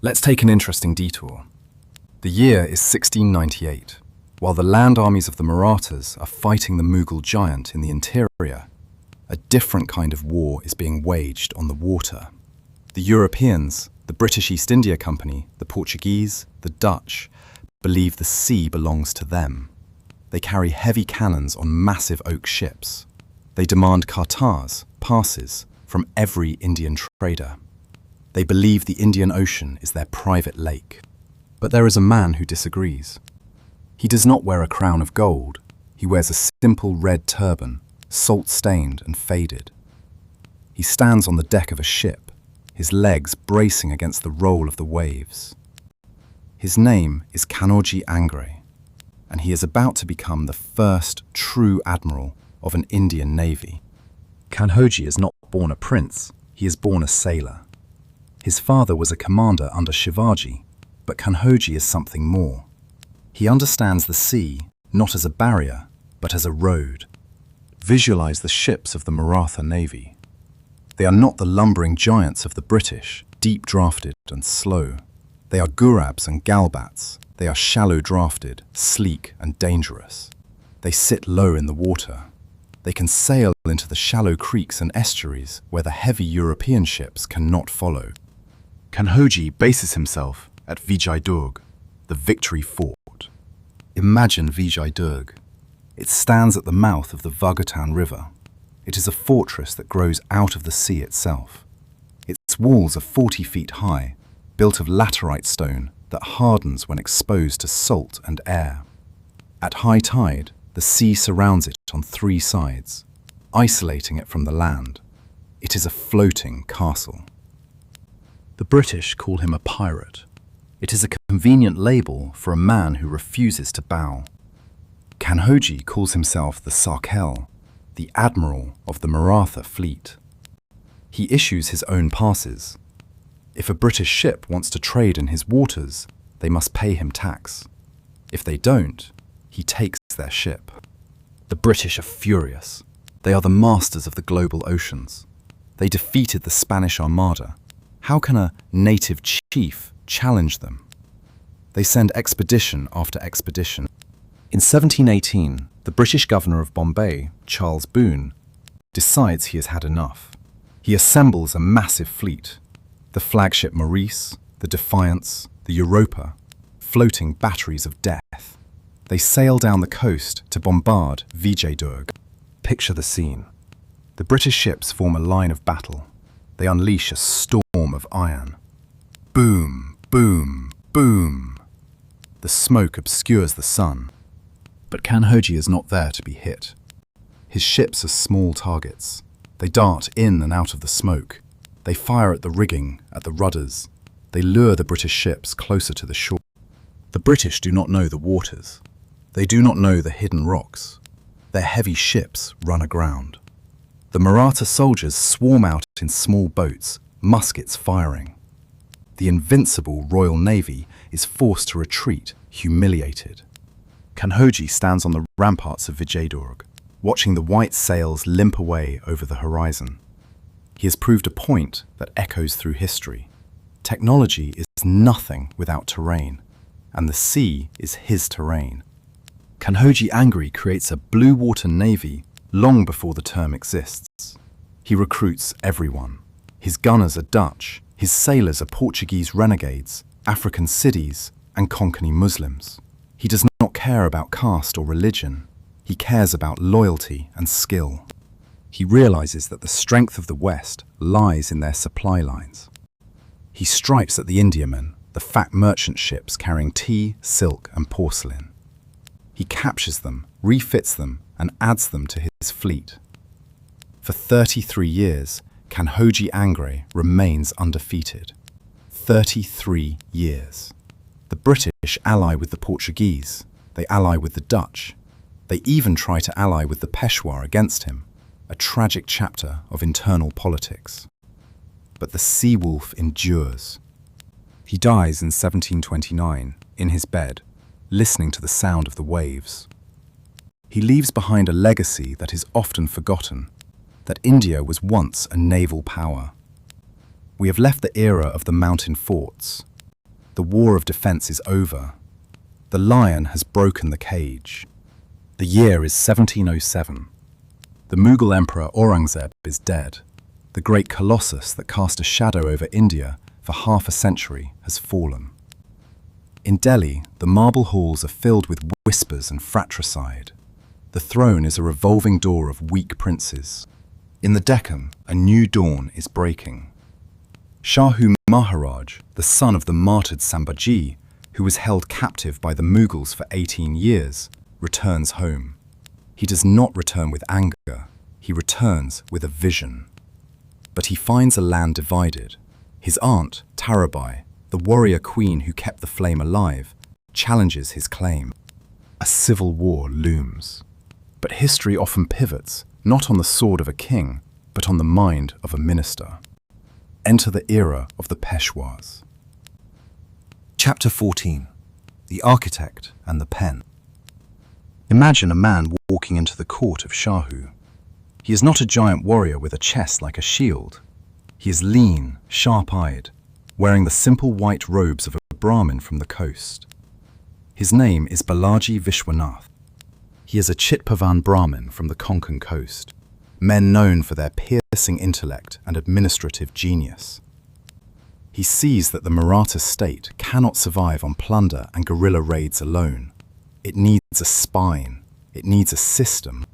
Let's take an interesting detour. The year is 1698. While the land armies of the Marathas are fighting the Mughal giant in the interior, a different kind of war is being waged on the water. The Europeans, the British East India Company, the Portuguese, the Dutch, believe the sea belongs to them. They carry heavy cannons on massive oak ships. They demand kartars, passes, from every Indian trader. They believe the Indian Ocean is their private lake. But there is a man who disagrees. He does not wear a crown of gold. He wears a simple red turban, salt-stained and faded. He stands on the deck of a ship, his legs bracing against the roll of the waves. His name is Kanoji Angre, and he is about to become the first true admiral of an Indian navy. Kanhoji is not born a prince, he is born a sailor. His father was a commander under Shivaji, but Kanhoji is something more. He understands the sea not as a barrier, but as a road. Visualize the ships of the Maratha Navy. They are not the lumbering giants of the British, deep-drafted and slow. They are Gurabs and Galbats. They are shallow-drafted, sleek and dangerous. They sit low in the water. They can sail into the shallow creeks and estuaries where the heavy European ships cannot follow. Kanhoji bases himself at Vijay-Durg, the Victory Fort. Imagine Vijay-Durg. It stands at the mouth of the Vagatan River. It is a fortress that grows out of the sea itself. Its walls are 40 feet high, built of laterite stone that hardens when exposed to salt and air. At high tide, the sea surrounds it on 3 sides, isolating it from the land. It is a floating castle. The British call him a pirate. It is a convenient label for a man who refuses to bow. Kanhoji calls himself the Sarkel, the admiral of the Maratha fleet. He issues his own passes. If a British ship wants to trade in his waters, they must pay him tax. If they don't, he takes their ship. The British are furious. They are the masters of the global oceans. They defeated the Spanish Armada. How can a native chief challenge them? They send expedition after expedition. In 1718, the British governor of Bombay, Charles Boone, decides he has had enough. He assembles a massive fleet, the flagship Maurice, the Defiance, the Europa, floating batteries of death. They sail down the coast to bombard Vijay-Durg. Picture the scene. The British ships form a line of battle. They unleash a storm of iron. Boom, boom, boom. The smoke obscures the sun. But Kanhoji is not there to be hit. His ships are small targets. They dart in and out of the smoke. They fire at the rigging, at the rudders. They lure the British ships closer to the shore. The British do not know the waters. They do not know the hidden rocks. Their heavy ships run aground. The Maratha soldiers swarm out in small boats, muskets firing. The invincible Royal Navy is forced to retreat, humiliated. Kanhoji stands on the ramparts of Vijay-Durg, watching the white sails limp away over the horizon. He has proved a point that echoes through history. Technology is nothing without terrain, and the sea is his terrain. Kanhoji Angry creates a blue water navy long before the term exists. He recruits everyone. His gunners are Dutch, his sailors are Portuguese renegades, African Sidis, and Konkani Muslims. He does not care about caste or religion. He cares about loyalty and skill. He realizes that the strength of the West lies in their supply lines. He strikes at the Indiamen, the fat merchant ships carrying tea, silk, and porcelain. He captures them, refits them, and adds them to his fleet. For 33 years, Kanhoji Angre remains undefeated. 33 years. The British ally with the Portuguese. They ally with the Dutch. They even try to ally with the Peshwa against him, a tragic chapter of internal politics. But the sea wolf endures. He dies in 1729, in his bed, listening to the sound of the waves. He leaves behind a legacy that is often forgotten, that India was once a naval power. We have left the era of the mountain forts. The war of defense is over. The lion has broken the cage. The year is 1707. The Mughal Emperor Aurangzeb is dead. The great colossus that cast a shadow over India for half a century has fallen. In Delhi, the marble halls are filled with whispers and fratricide. The throne is a revolving door of weak princes. In the Deccan, a new dawn is breaking. Shahu Maharaj, the son of the martyred Sambhaji, who was held captive by the Mughals for 18 years, returns home. He does not return with anger, he returns with a vision. But he finds a land divided. His aunt, Tarabai, the warrior queen who kept the flame alive, challenges his claim. A civil war looms. But history often pivots, not on the sword of a king, but on the mind of a minister. Enter the era of the Peshwas. Chapter 14. The Architect and the Pen. Imagine a man walking into the court of Shahu. He is not a giant warrior with a chest like a shield. He is lean, sharp-eyed, wearing the simple white robes of a Brahmin from the coast. His name is Balaji Vishwanath. He is a Chitpavan Brahmin from the Konkan coast, men known for their piercing intellect and administrative genius. He sees that the Maratha state cannot survive on plunder and guerrilla raids alone. It needs a spine. It needs a system.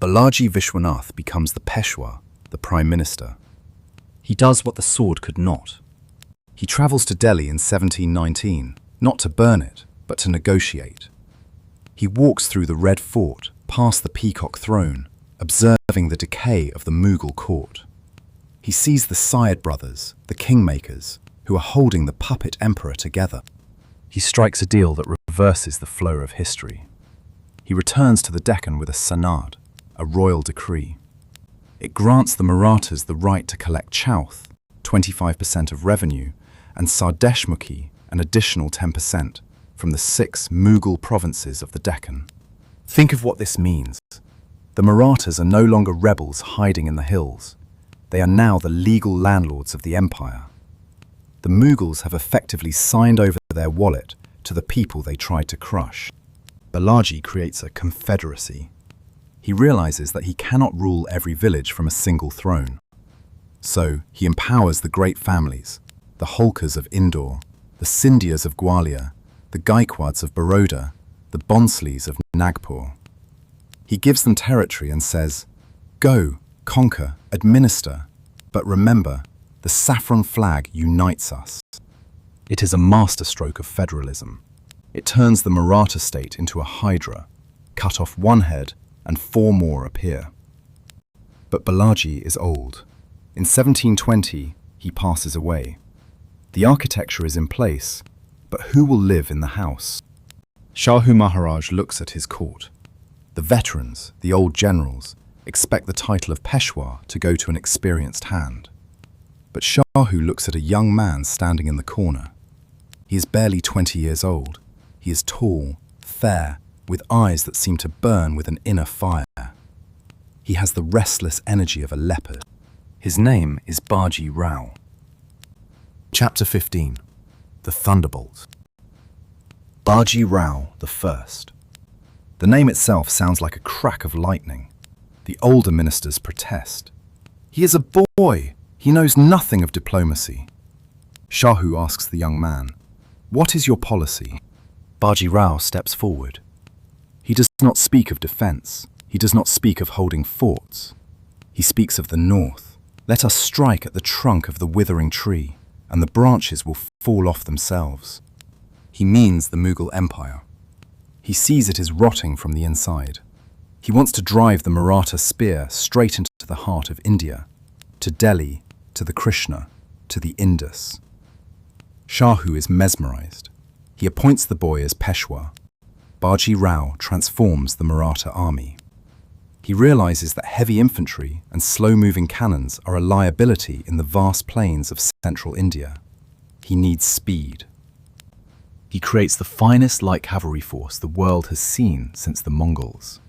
Balaji Vishwanath becomes the Peshwa, the Prime Minister. He does what the sword could not. He travels to Delhi in 1719, not to burn it, but to negotiate. He walks through the Red Fort, past the Peacock Throne, observing the decay of the Mughal court. He sees the Syed brothers, the kingmakers, who are holding the puppet emperor together. He strikes a deal that reverses the flow of history. He returns to the Deccan with a sanad, a royal decree. It grants the Marathas the right to collect chauth, 25% of revenue, and Sardeshmukhi, an additional 10%, from the 6 Mughal provinces of the Deccan. Think of what this means. The Marathas are no longer rebels hiding in the hills. They are now the legal landlords of the empire. The Mughals have effectively signed over their wallet to the people they tried to crush. Balaji creates a confederacy. He realizes that he cannot rule every village from a single throne. So he empowers the great families, the Holkars of Indore, the Scindias of Gwalior, the Gaikwads of Baroda, the Bonsleys of Nagpur. He gives them territory and says, "Go, conquer, administer, but remember, the saffron flag unites us." It is a masterstroke of federalism. It turns the Maratha state into a hydra. Cut off one head and 4 more appear. But Balaji is old. In 1720, he passes away. The architecture is in place, but who will live in the house? Shahu Maharaj looks at his court. The veterans, the old generals, expect the title of Peshwa to go to an experienced hand. But Shahu looks at a young man standing in the corner. He is barely 20 years old. He is tall, fair, with eyes that seem to burn with an inner fire. He has the restless energy of a leopard. His name is Bajirao. Chapter 15. The Thunderbolt. Bajirao the First. The name itself sounds like a crack of lightning. The older ministers protest. He is a boy. He knows nothing of diplomacy. Shahu asks the young man, "What is your policy?" Bajirao steps forward. He does not speak of defense. He does not speak of holding forts. He speaks of the north. Let us strike at the trunk of the withering tree, and the branches will fall off themselves. He means the Mughal Empire. He sees it is rotting from the inside. He wants to drive the Maratha spear straight into the heart of India, to Delhi, to the Krishna, to the Indus. Shahu is mesmerized. He appoints the boy as Peshwa. Bajirao transforms the Maratha army. He realizes that heavy infantry and slow-moving cannons are a liability in the vast plains of central India. He needs speed. He creates the finest light cavalry force the world has seen since the Mongols.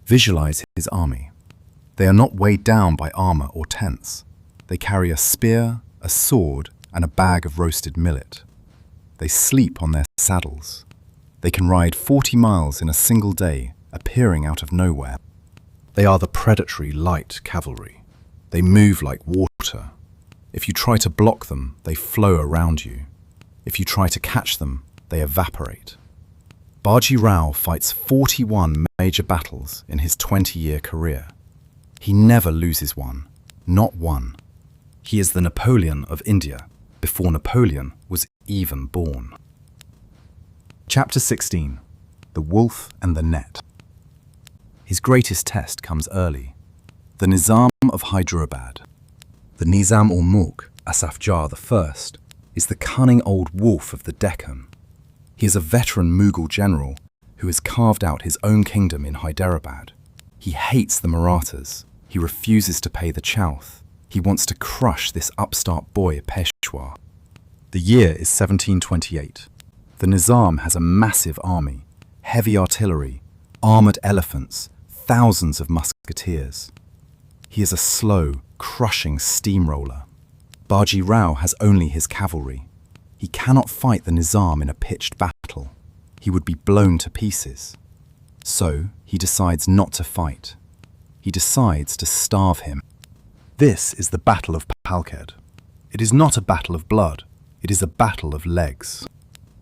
Visualize his army. They are not weighed down by armor or tents. They carry a spear, a sword, and a bag of roasted millet. They sleep on their saddles. They can ride 40 miles in a single day, appearing out of nowhere. They are the predatory light cavalry. They move like water. If you try to block them, they flow around you. If you try to catch them, they evaporate. Bajirao fights 41 major battles in his 20-year career. He never loses one, not one. He is the Napoleon of India, before Napoleon was even born. Chapter 16. The Wolf and the Net. His greatest test comes early. The Nizam of Hyderabad. The Nizam-ul-Mulk, Asaf Jah I, is the cunning old wolf of the Deccan. He is a veteran Mughal general who has carved out his own kingdom in Hyderabad. He hates the Marathas. He refuses to pay the chauth. He wants to crush this upstart boy Peshwa. The year is 1728. The Nizam has a massive army, heavy artillery, armoured elephants, thousands of musketeers. He is a slow, crushing steamroller. Bajirao has only his cavalry. He cannot fight the Nizam in a pitched battle. He would be blown to pieces. So he decides not to fight. He decides to starve him. This is the Battle of Palkhed. It is not a battle of blood, it is a battle of legs.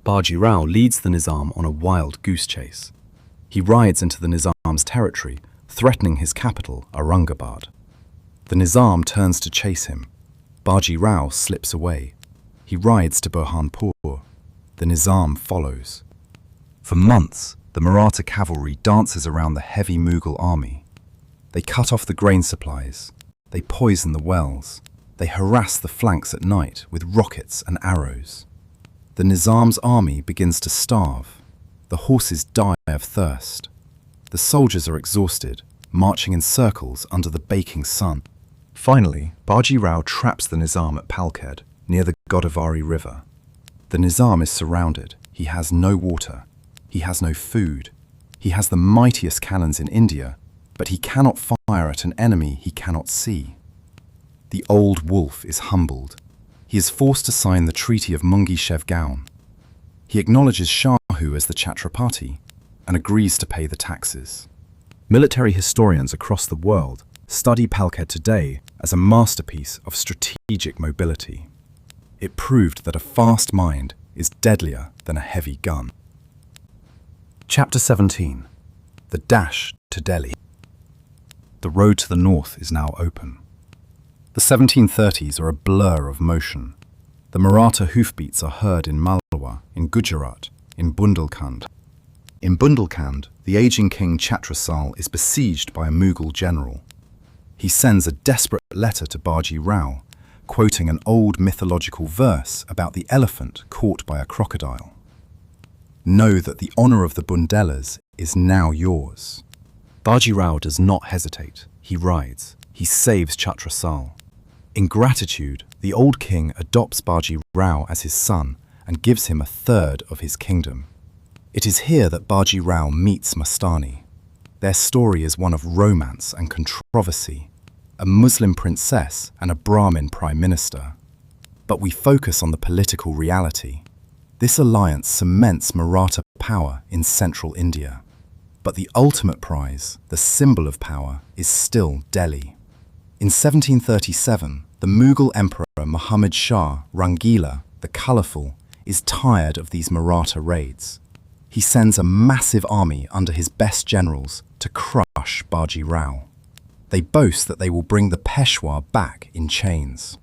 Bajirao leads the Nizam on a wild goose chase. He rides into the Nizam's territory, threatening his capital, Aurangabad. The Nizam turns to chase him. Bajirao slips away. He rides to Burhanpur. The Nizam follows. For months, the Maratha cavalry dances around the heavy Mughal army. They cut off the grain supplies. They poison the wells. They harass the flanks at night with rockets and arrows. The Nizam's army begins to starve. The horses die of thirst. The soldiers are exhausted, marching in circles under the baking sun. Finally, Bajirao traps the Nizam at Palkhed, near the Godavari River. The Nizam is surrounded. He has no water. He has no food. He has the mightiest cannons in India, but he cannot fire at an enemy he cannot see. The old wolf is humbled. He is forced to sign the Treaty of Mungi Shevgaon. He acknowledges Shahu as the Chhatrapati and agrees to pay the taxes. Military historians across the world study Palkhed today as a masterpiece of strategic mobility. It proved that a fast mind is deadlier than a heavy gun. Chapter 17. The Dash to Delhi. The road to the north is now open. The 1730s are a blur of motion. The Maratha hoofbeats are heard in Malwa, in Gujarat, in Bundelkhand. In Bundelkhand, the aging king Chhatrasal is besieged by a Mughal general. He sends a desperate letter to Bajirao, quoting an old mythological verse about the elephant caught by a crocodile. Know that the honor of the Bundelas is now yours. Bajirao does not hesitate. He rides. He saves Chhatrasal. In gratitude, the old king adopts Bajirao as his son and gives him a third of his kingdom. It is here that Bajirao meets Mastani. Their story is one of romance and controversy, a Muslim princess and a Brahmin prime minister. But we focus on the political reality. This alliance cements Maratha power in central India. But the ultimate prize, the symbol of power, is still Delhi. In 1737, the Mughal Emperor Muhammad Shah Rangila, the Colourful, is tired of these Maratha raids. He sends a massive army under his best generals to crush Bajirao. They boast that they will bring the Peshwa back in chains.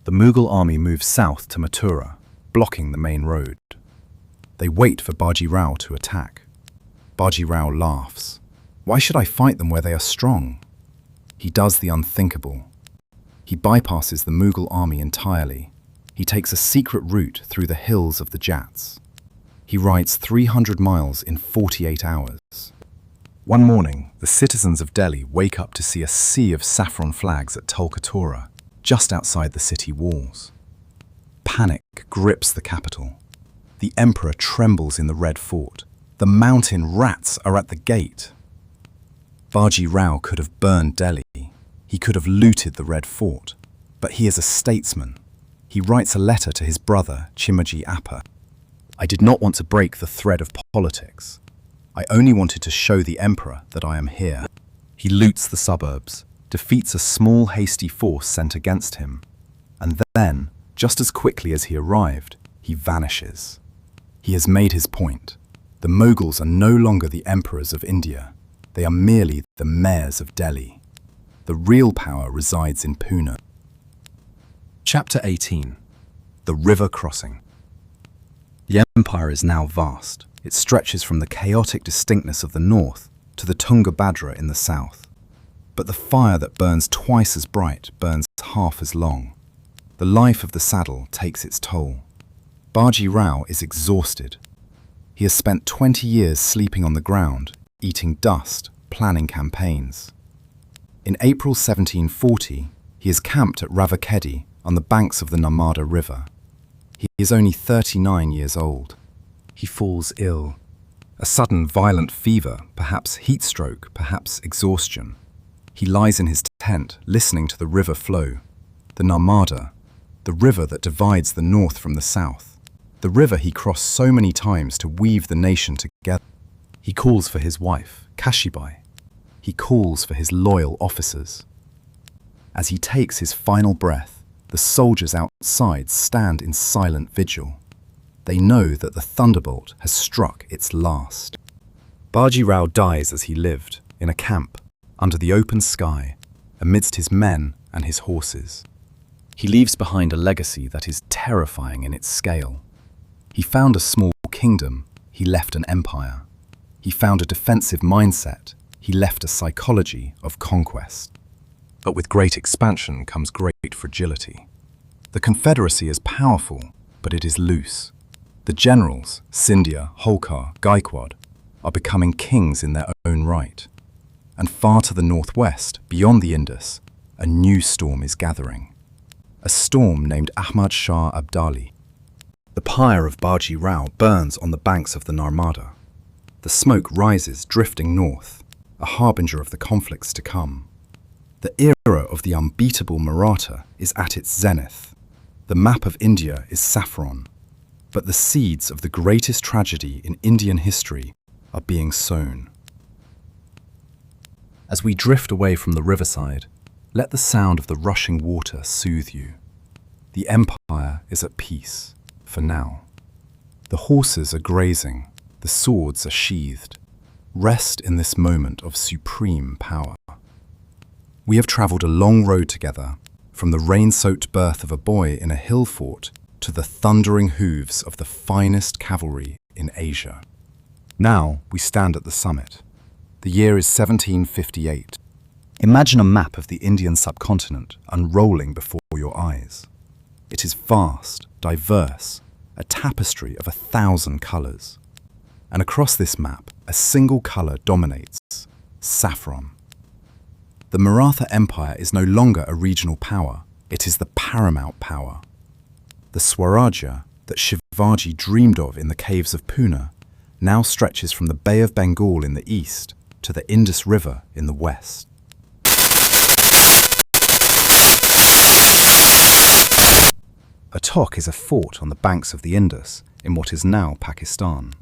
The Mughal army moves south to Mathura, blocking the main road. They wait for Bajirao to attack. Bajirao laughs. Why should I fight them where they are strong? He does the unthinkable. He bypasses the Mughal army entirely. He takes a secret route through the hills of the Jats. He rides 300 miles in 48 hours. One morning, the citizens of Delhi wake up to see a sea of saffron flags at Talkatora, just outside the city walls. Panic grips the capital. The emperor trembles in the Red Fort. The mountain rats are at the gate. Bajirao could have burned Delhi. He could have looted the Red Fort. But he is a statesman. He writes a letter to his brother, Chimaji Appa. I did not want to break the thread of politics. I only wanted to show the emperor that I am here. He loots the suburbs, defeats a small, hasty force sent against him. And then, just as quickly as he arrived, he vanishes. He has made his point. The Mughals are no longer the emperors of India. They are merely the mayors of Delhi. The real power resides in Pune. Chapter 18. The River Crossing. The empire is now vast. It stretches from the chaotic distinctness of the north to the Tungabhadra in the south. But the fire that burns twice as bright burns half as long. The life of the saddle takes its toll. Bajirao is exhausted. He has spent 20 years sleeping on the ground, eating dust, planning campaigns. In April 1740, he is camped at Ravakedi on the banks of the Narmada River. He is only 39 years old. He falls ill. A sudden violent fever, perhaps heat stroke, perhaps exhaustion. He lies in his tent, listening to the river flow. The Narmada, the river that divides the north from the south. The river he crossed so many times to weave the nation together. He calls for his wife, Kashibai. He calls for his loyal officers. As he takes his final breath, the soldiers outside stand in silent vigil. They know that the thunderbolt has struck its last. Bajirao dies as he lived, in a camp, under the open sky, amidst his men and his horses. He leaves behind a legacy that is terrifying in its scale. He found a small kingdom, he left an empire. He found a defensive mindset, he left a psychology of conquest. But with great expansion comes great fragility. The Confederacy is powerful, but it is loose. The generals, Scindia, Holkar, Gaikwad, are becoming kings in their own right. And far to the northwest, beyond the Indus, a new storm is gathering. A storm named Ahmad Shah Abdali. The pyre of Bajirao burns on the banks of the Narmada. The smoke rises, drifting north, a harbinger of the conflicts to come. The era of the unbeatable Maratha is at its zenith. The map of India is saffron, but the seeds of the greatest tragedy in Indian history are being sown. As we drift away from the riverside, let the sound of the rushing water soothe you. The empire is at peace, for now. The horses are grazing, the swords are sheathed. Rest in this moment of supreme power. We have travelled a long road together, from the rain-soaked birth of a boy in a hill fort to the thundering hooves of the finest cavalry in Asia. Now we stand at the summit. The year is 1758. Imagine a map of the Indian subcontinent unrolling before your eyes. It is vast, diverse, a tapestry of 1,000 colours. And across this map, a single colour dominates: saffron. The Maratha Empire is no longer a regional power, it is the paramount power. The Swarajya that Shivaji dreamed of in the caves of Pune now stretches from the Bay of Bengal in the east to the Indus River in the west. Attock is a fort on the banks of the Indus in what is now Pakistan.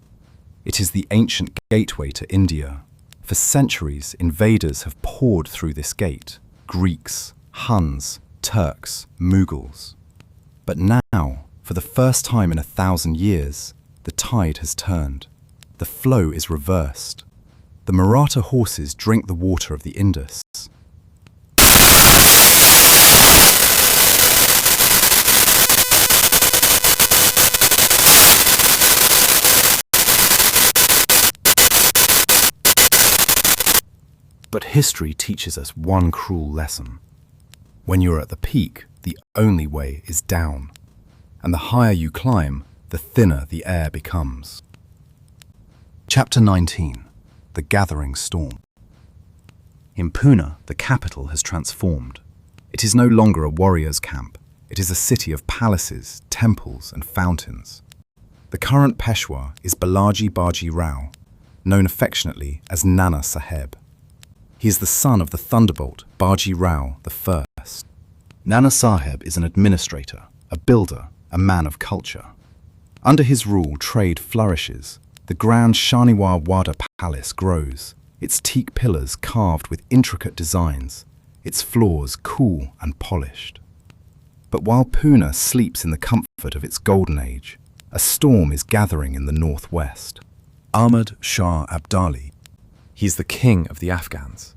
It is the ancient gateway to India. For centuries, invaders have poured through this gate: Greeks, Huns, Turks, Mughals. But now, for the first time in 1,000 years, the tide has turned. The flow is reversed. The Maratha horses drink the water of the Indus. But history teaches us one cruel lesson. When you're at the peak, the only way is down. And the higher you climb, the thinner the air becomes. Chapter 19. The Gathering Storm. In Pune, the capital has transformed. It is no longer a warrior's camp. It is a city of palaces, temples, and fountains. The current Peshwa is Balaji Bajirao, known affectionately as Nana Saheb. He is the son of the thunderbolt, Bajirao I. Nana Saheb is an administrator, a builder, a man of culture. Under his rule, trade flourishes. The grand Shaniwar Wada Palace grows, its teak pillars carved with intricate designs, its floors cool and polished. But while Pune sleeps in the comfort of its golden age, a storm is gathering in the northwest. Ahmad Shah Abdali. He is the king of the Afghans.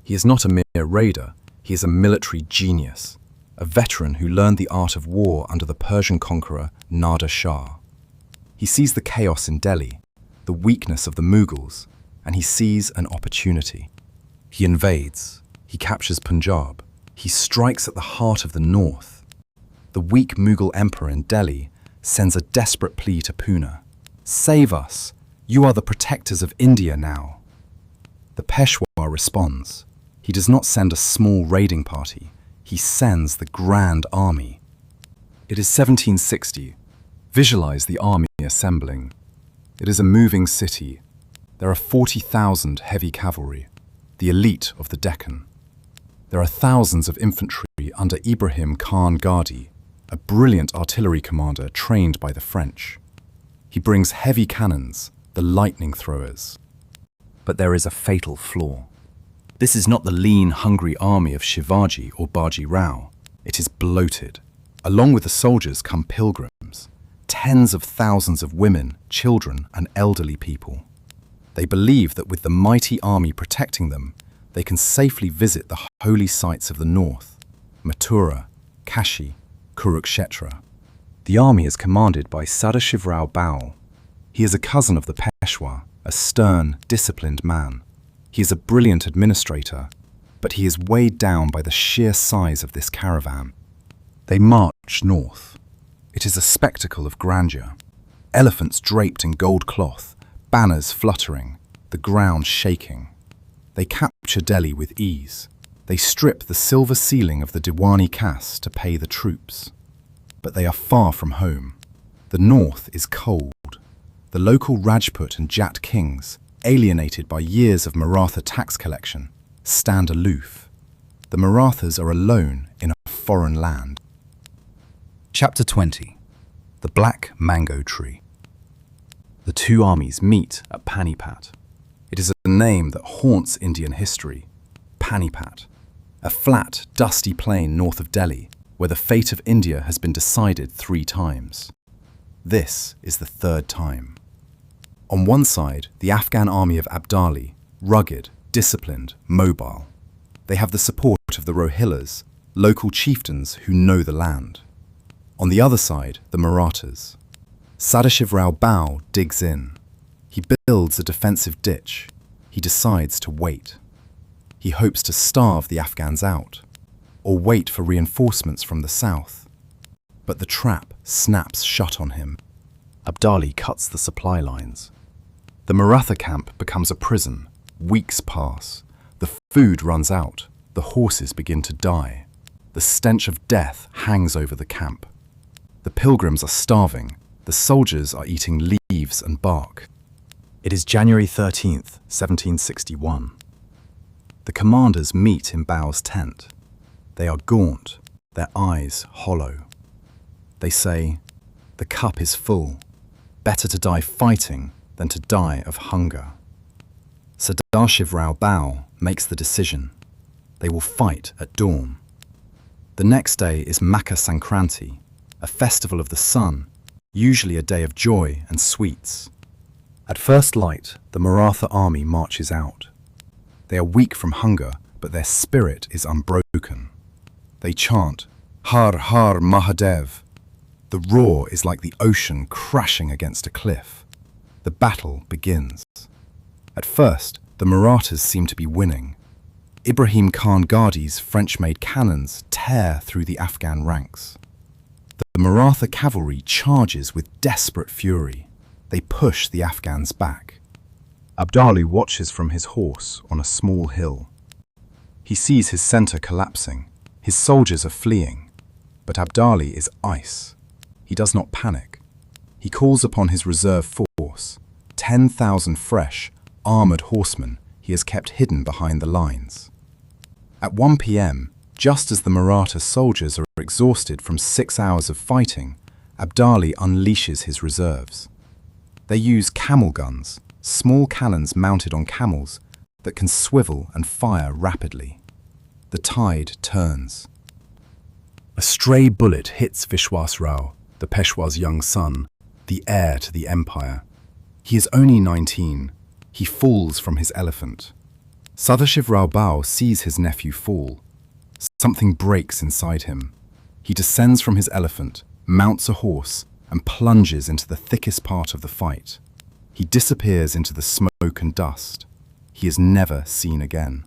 He is not a mere raider, he is a military genius, a veteran who learned the art of war under the Persian conqueror Nader Shah. He sees the chaos in Delhi, the weakness of the Mughals, and he sees an opportunity. He invades, he captures Punjab, he strikes at the heart of the north. The weak Mughal emperor in Delhi sends a desperate plea to Pune. "Save us! You are the protectors of India now." The Peshwa responds. He does not send a small raiding party, he sends the grand army. It is 1760. Visualize the army assembling. It is a moving city. There are 40,000 heavy cavalry, the elite of the Deccan. There are thousands of infantry under Ibrahim Khan Gadi, a brilliant artillery commander trained by the French. He brings heavy cannons, the lightning throwers. But there is a fatal flaw. This is not the lean, hungry army of Shivaji or Bajirao. It is bloated. Along with the soldiers come pilgrims, tens of thousands of women, children, and elderly people. They believe that with the mighty army protecting them, they can safely visit the holy sites of the north, Mathura, Kashi, Kurukshetra. The army is commanded by Sadashivrao Baul. He is a cousin of the Peshwa, a stern, disciplined man. He is a brilliant administrator, but he is weighed down by the sheer size of this caravan. They march north. It is a spectacle of grandeur. Elephants draped in gold cloth, banners fluttering, the ground shaking. They capture Delhi with ease. They strip the silver ceiling of the Diwani Khas to pay the troops. But they are far from home. The north is cold. The local Rajput and Jat kings, alienated by years of Maratha tax collection, stand aloof. The Marathas are alone in a foreign land. Chapter 20. The Black Mango Tree. The two armies meet at Panipat. It is a name that haunts Indian history. Panipat, a flat, dusty plain north of Delhi, where the fate of India has been decided 3 times. This is the 3rd time. On one side, the Afghan army of Abdali, rugged, disciplined, mobile. They have the support of the Rohillas, local chieftains who know the land. On the other side, the Marathas. Sadashivrao Baul digs in. He builds a defensive ditch. He decides to wait. He hopes to starve the Afghans out, or wait for reinforcements from the south. But the trap snaps shut on him. Abdali cuts the supply lines. The Maratha camp becomes a prison. Weeks pass. The food runs out. The horses begin to die. The stench of death hangs over the camp. The pilgrims are starving. The soldiers are eating leaves and bark. It is January 13th, 1761. The commanders meet in Baul's tent. They are gaunt, their eyes hollow. They say, "The cup is full. Better to die fighting than to die of hunger." Sadashivrao Baul makes the decision. They will fight at dawn. The next day is Makar Sankranti, a festival of the sun, usually a day of joy and sweets. At first light, the Maratha army marches out. They are weak from hunger, but their spirit is unbroken. They chant, "Har Har Mahadev." The roar is like the ocean crashing against a cliff. The battle begins. At first, the Marathas seem to be winning. Ibrahim Khan Ghadi's French-made cannons tear through the Afghan ranks. The Maratha cavalry charges with desperate fury. They push the Afghans back. Abdali watches from his horse on a small hill. He sees his center collapsing. His soldiers are fleeing. But Abdali is ice. He does not panic. He calls upon his reserve force, 10,000 fresh, armored horsemen he has kept hidden behind the lines. At 1 p.m., just as the Maratha soldiers are exhausted from 6 hours of fighting, Abdali unleashes his reserves. They use camel guns, small cannons mounted on camels that can swivel and fire rapidly. The tide turns. A stray bullet hits Vishwasrao, the Peshwa's young son, the heir to the empire. He is only 19. He falls from his elephant. Sadashivrao Baul sees his nephew fall. Something breaks inside him. He descends from his elephant, mounts a horse, and plunges into the thickest part of the fight. He disappears into the smoke and dust. He is never seen again.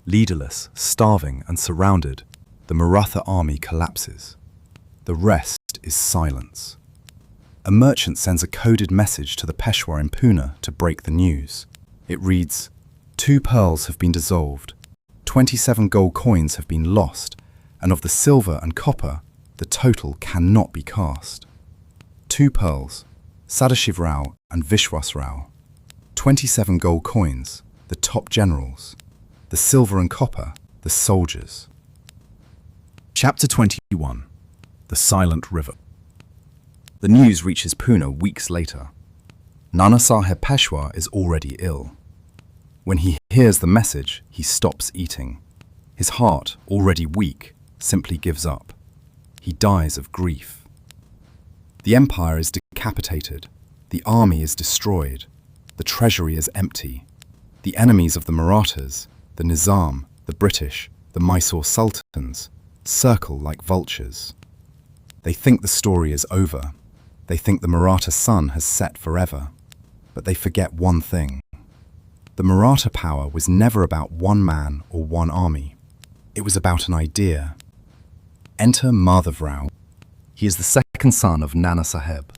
Leaderless, starving, and surrounded, the Maratha army collapses. The rest is silence. A merchant sends a coded message to the Peshwa in Pune to break the news. It reads, "2 pearls have been dissolved, 27 gold coins have been lost, and of the silver and copper, the total cannot be cast. 2 pearls, Sadashivrao and Vishwasrao. 27 gold coins, the top generals. The silver and copper, the soldiers." Chapter 21. The Silent River. The news reaches Pune weeks later. Nana Sahib Peshwa is already ill. When he hears the message, he stops eating. His heart, already weak, simply gives up. He dies of grief. The empire is decapitated. The army is destroyed. The treasury is empty. The enemies of the Marathas, the Nizam, the British, the Mysore sultans, circle like vultures. They think the story is over. They think the Maratha sun has set forever. But they forget one thing. The Maratha power was never about one man or one army. It was about an idea. Enter Madhavrao. He is the second son of Nana Saheb.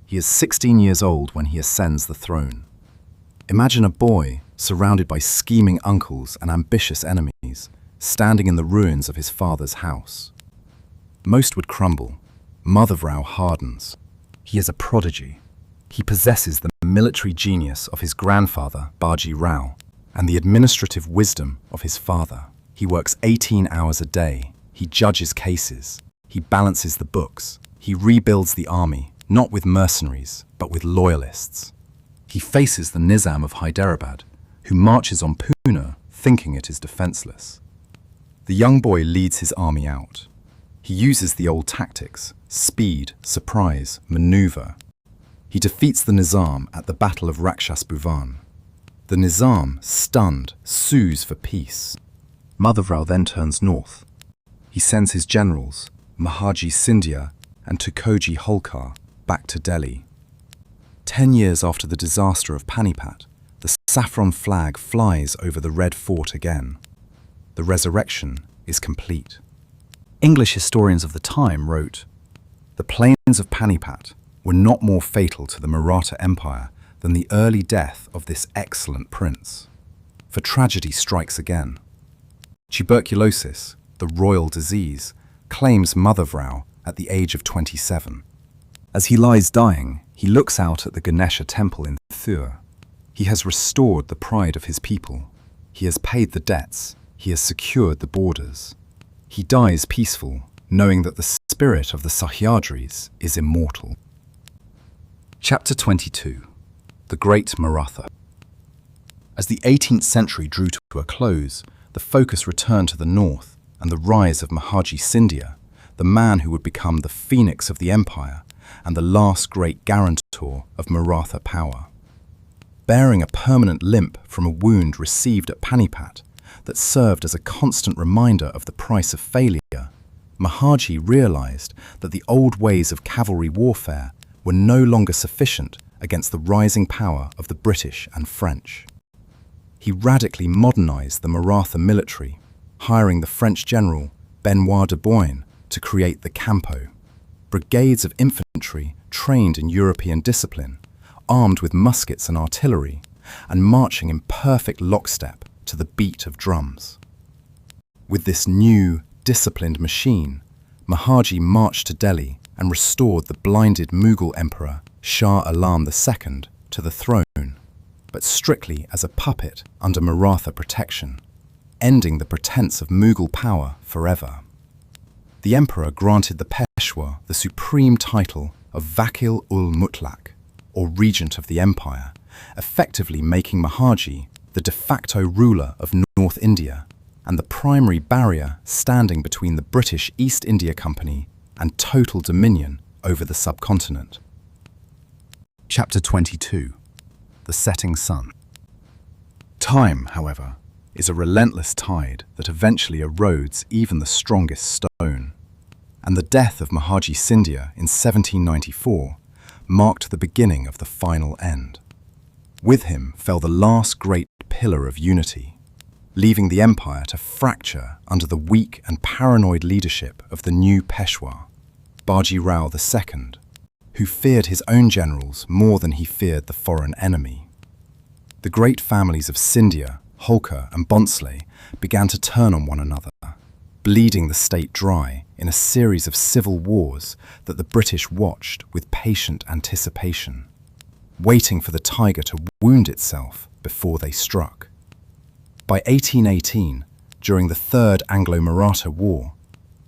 He is 16 years old when he ascends the throne. Imagine a boy surrounded by scheming uncles and ambitious enemies, standing in the ruins of his father's house. Most would crumble. Madhavrao hardens. He is a prodigy. He possesses the military genius of his grandfather, Bajirao, and the administrative wisdom of his father. He works 18 hours a day. He judges cases. He balances the books. He rebuilds the army, not with mercenaries, but with loyalists. He faces the Nizam of Hyderabad, who marches on Pune, thinking it is defenseless. The young boy leads his army out. He uses the old tactics: speed, surprise, maneuver. He defeats the Nizam at the Battle of Rakshas Bhuvan. The Nizam, stunned, sues for peace. Madhavrao then turns north. He sends his generals, Mahaji Scindia and Turkoji Holkar, back to Delhi. 10 years after the disaster of Panipat, the saffron flag flies over the Red Fort again. The resurrection is complete. English historians of the time wrote, "The plains of Panipat were not more fatal to the Maratha Empire than the early death of this excellent prince. For tragedy strikes again. Tuberculosis, the royal disease, claims Madhavrao at the age of 27. As he lies dying, he looks out at the Ganesha temple in Thur. He has restored the pride of his people. He has paid the debts. He has secured the borders. He dies peaceful, knowing that the spirit of the Sahyadris is immortal." Chapter 22. The Great Maratha. As the 18th century drew to a close, the focus returned to the north and the rise of Mahaji Scindia, the man who would become the phoenix of the empire and the last great guarantor of Maratha power. Bearing a permanent limp from a wound received at Panipat that served as a constant reminder of the price of failure, Mahaji realized that the old ways of cavalry warfare were no longer sufficient against the rising power of the British and French. He radically modernized the Maratha military, hiring the French general Benoit de Boyne to create the Campo, brigades of infantry trained in European discipline, armed with muskets and artillery, and marching in perfect lockstep to the beat of drums. With this new, disciplined machine, Mahaji marched to Delhi and restored the blinded Mughal emperor Shah Alam II to the throne, but strictly as a puppet under Maratha protection, ending the pretense of Mughal power forever. The emperor granted the Peshwa the supreme title of Vakil-ul-Mutlaq, or regent of the empire, effectively making Mahaji the de facto ruler of North India and the primary barrier standing between the British East India Company and total dominion over the subcontinent. Chapter 22. The Setting Sun. Time, however, is a relentless tide that eventually erodes even the strongest stone, and the death of Mahaji Scindia in 1794 marked the beginning of the final end. With him fell the last great pillar of unity, leaving the empire to fracture under the weak and paranoid leadership of the new Peshwa, Bajirao II, who feared his own generals more than he feared the foreign enemy. The great families of Scindia, Holkar and Bhonsle began to turn on one another, bleeding the state dry in a series of civil wars that the British watched with patient anticipation, waiting for the tiger to wound itself before they struck. By 1818, during the Third Anglo-Maratha War,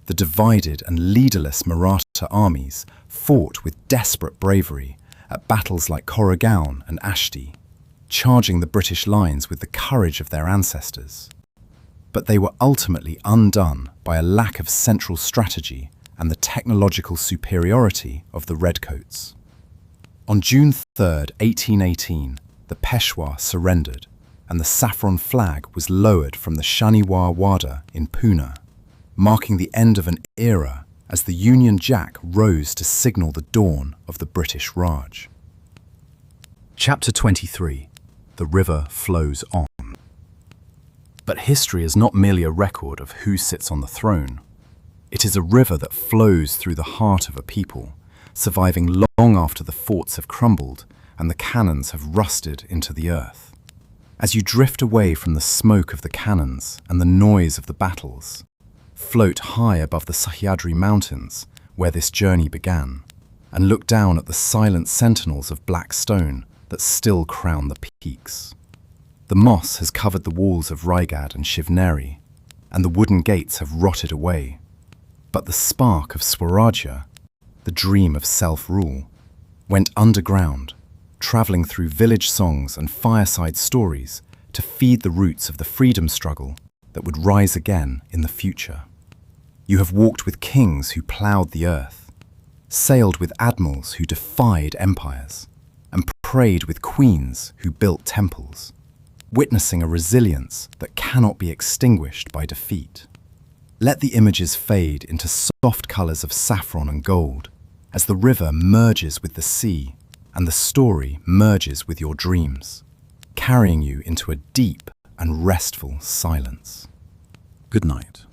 the divided and leaderless Maratha armies fought with desperate bravery at battles like Koregaon and Ashti. charging the British lines with the courage of their ancestors. But they were ultimately undone by a lack of central strategy and the technological superiority of the Redcoats. On June 3, 1818, the Peshwa surrendered, and the saffron flag was lowered from the Shaniwar Wada in Pune, marking the end of an era as the Union Jack rose to signal the dawn of the British Raj. Chapter 23. The river flows on. But history is not merely a record of who sits on the throne. It is a river that flows through the heart of a people, surviving long after the forts have crumbled and the cannons have rusted into the earth. As you drift away from the smoke of the cannons and the noise of the battles, float high above the Sahyadri mountains where this journey began, and look down at the silent sentinels of black stone that still crown the peaks. The moss has covered the walls of Raigad and Shivneri, and the wooden gates have rotted away. But the spark of Swarajya, the dream of self-rule, went underground, travelling through village songs and fireside stories to feed the roots of the freedom struggle that would rise again in the future. You have walked with kings who ploughed the earth, sailed with admirals who defied empires, and prayed with queens who built temples, witnessing a resilience that cannot be extinguished by defeat. Let the images fade into soft colours of saffron and gold as the river merges with the sea and the story merges with your dreams, carrying you into a deep and restful silence. Good night.